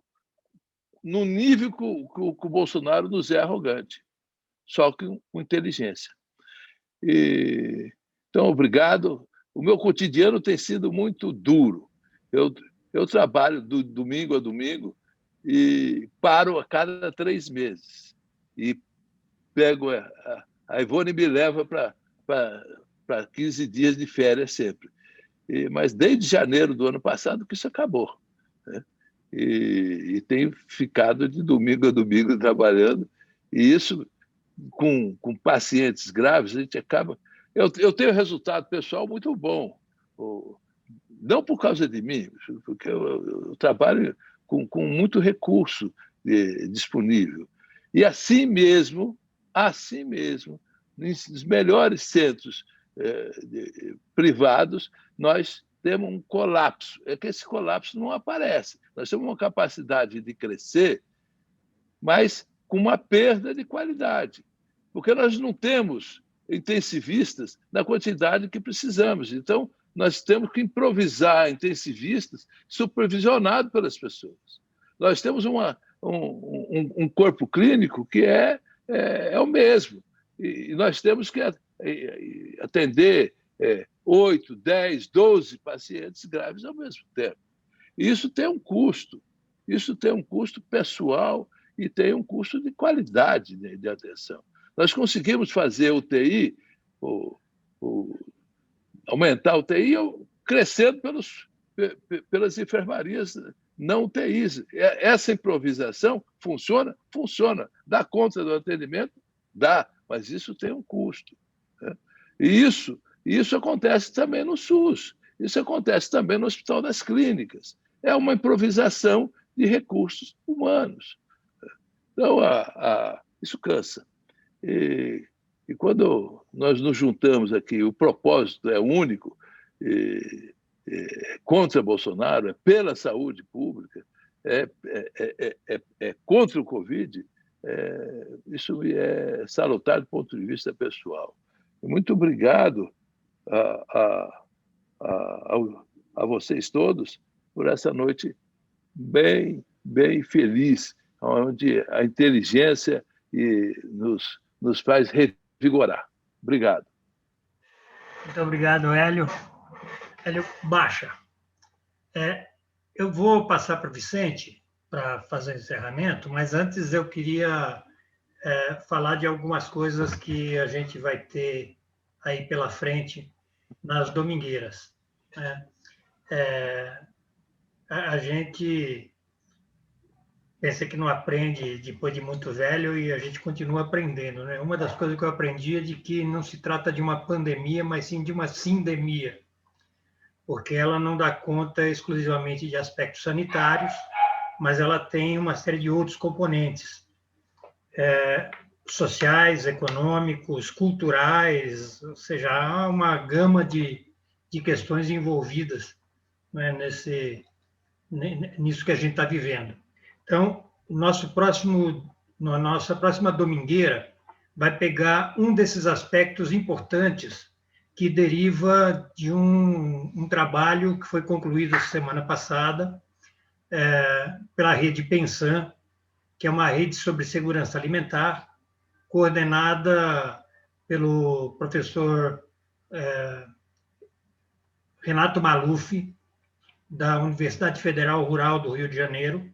[SPEAKER 3] no nível que o Bolsonaro nos é arrogante, só que com inteligência. Então, obrigado. O meu cotidiano tem sido muito duro. Eu trabalho do domingo a domingo e paro a cada 3 meses. E pego a Ivone me leva para 15 dias de férias sempre. Mas desde janeiro do ano passado que isso acabou, né? E tenho ficado de domingo a domingo trabalhando, e isso com pacientes graves, a gente acaba... Eu tenho resultado pessoal muito bom, não por causa de mim, porque eu trabalho com muito recurso disponível. E assim mesmo, nos melhores centros privados, nós temos um colapso. É que esse colapso não aparece. Nós temos uma capacidade de crescer, mas com uma perda de qualidade, porque nós não temos intensivistas na quantidade que precisamos. Então, nós temos que improvisar intensivistas supervisionados pelas pessoas. Nós temos um corpo clínico que é o mesmo, e nós temos que atender 8, 10, 12 pacientes graves ao mesmo tempo. Isso tem um custo pessoal e tem um custo de qualidade de atenção. Nós conseguimos fazer UTI, aumentar a UTI, crescendo pelas enfermarias não UTIs. Essa improvisação funciona? Funciona. Dá conta do atendimento? Dá, mas isso tem um custo, né? E isso acontece também no SUS, isso acontece também no Hospital das Clínicas. É uma improvisação de recursos humanos. Então, isso cansa. E quando nós nos juntamos aqui, o propósito é único, contra Bolsonaro, é pela saúde pública, é contra o Covid, isso me é salutar do ponto de vista pessoal. Muito obrigado a vocês todos por essa noite bem feliz, onde a inteligência nos faz revigorar. Obrigado.
[SPEAKER 1] Muito obrigado, Hélio. Hélio, baixa. Eu vou passar para o Vicente para fazer o encerramento, mas antes eu queria falar de algumas coisas que a gente vai ter aí pela frente nas domingueiras. A gente pensa que não aprende depois de muito velho e a gente continua aprendendo, né? Uma das coisas que eu aprendi é de que não se trata de uma pandemia, mas sim de uma sindemia, porque ela não dá conta exclusivamente de aspectos sanitários, mas ela tem uma série de outros componentes sociais, econômicos, culturais, ou seja, há uma gama de questões envolvidas, né, nisso que a gente está vivendo. Então, nossa próxima domingueira vai pegar um desses aspectos importantes que deriva de um trabalho que foi concluído semana passada pela rede Pensan, que é uma rede sobre segurança alimentar, coordenada pelo professor Renato Maluf, da Universidade Federal Rural do Rio de Janeiro,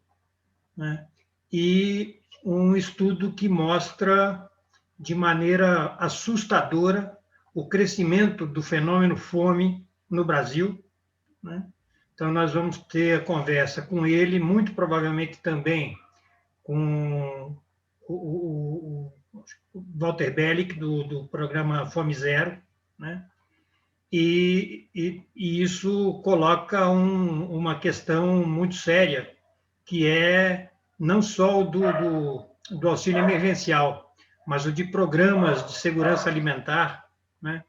[SPEAKER 1] né? E um estudo que mostra de maneira assustadora o crescimento do fenômeno fome no Brasil, né? Então, nós vamos ter a conversa com ele, muito provavelmente também com o Walter Bellick, do programa Fome Zero, né? E isso coloca uma questão muito séria, que é não só o do auxílio emergencial, mas o de programas de segurança alimentar, né,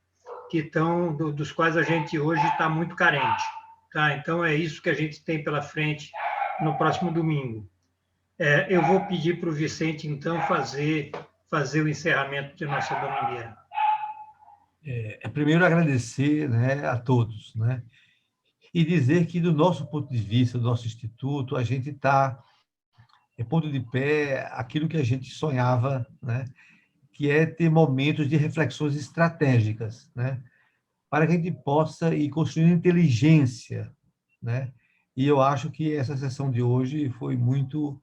[SPEAKER 1] dos quais a gente hoje está muito carente. Tá? Então, é isso que a gente tem pela frente no próximo domingo. Eu vou pedir para o Vicente, então, fazer o encerramento de nossa domingueira.
[SPEAKER 2] Primeiro, agradecer, né, a todos, né, e dizer que, do nosso ponto de vista, do nosso instituto, a gente está pondo de pé aquilo que a gente sonhava, né, que é ter momentos de reflexões estratégicas, né, para que a gente possa ir construindo inteligência, né, e eu acho que essa sessão de hoje foi muito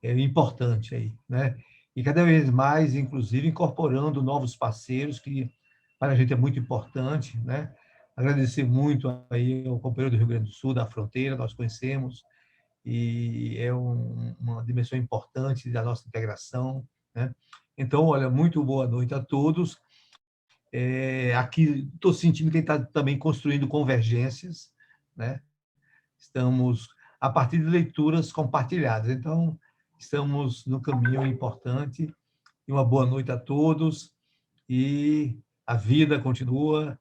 [SPEAKER 2] importante aí, né, e cada vez mais, inclusive, incorporando novos parceiros, que para a gente é muito importante, né. Agradecer muito aí ao companheiro do Rio Grande do Sul, da fronteira, nós conhecemos, e é uma dimensão importante da nossa integração, né. Então, olha, muito boa noite a todos. Aqui estou sentindo que a gente está também construindo convergências, né. Estamos a partir de leituras compartilhadas. Então, estamos no caminho importante. E uma boa noite a todos. E a vida continua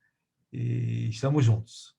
[SPEAKER 2] e estamos juntos.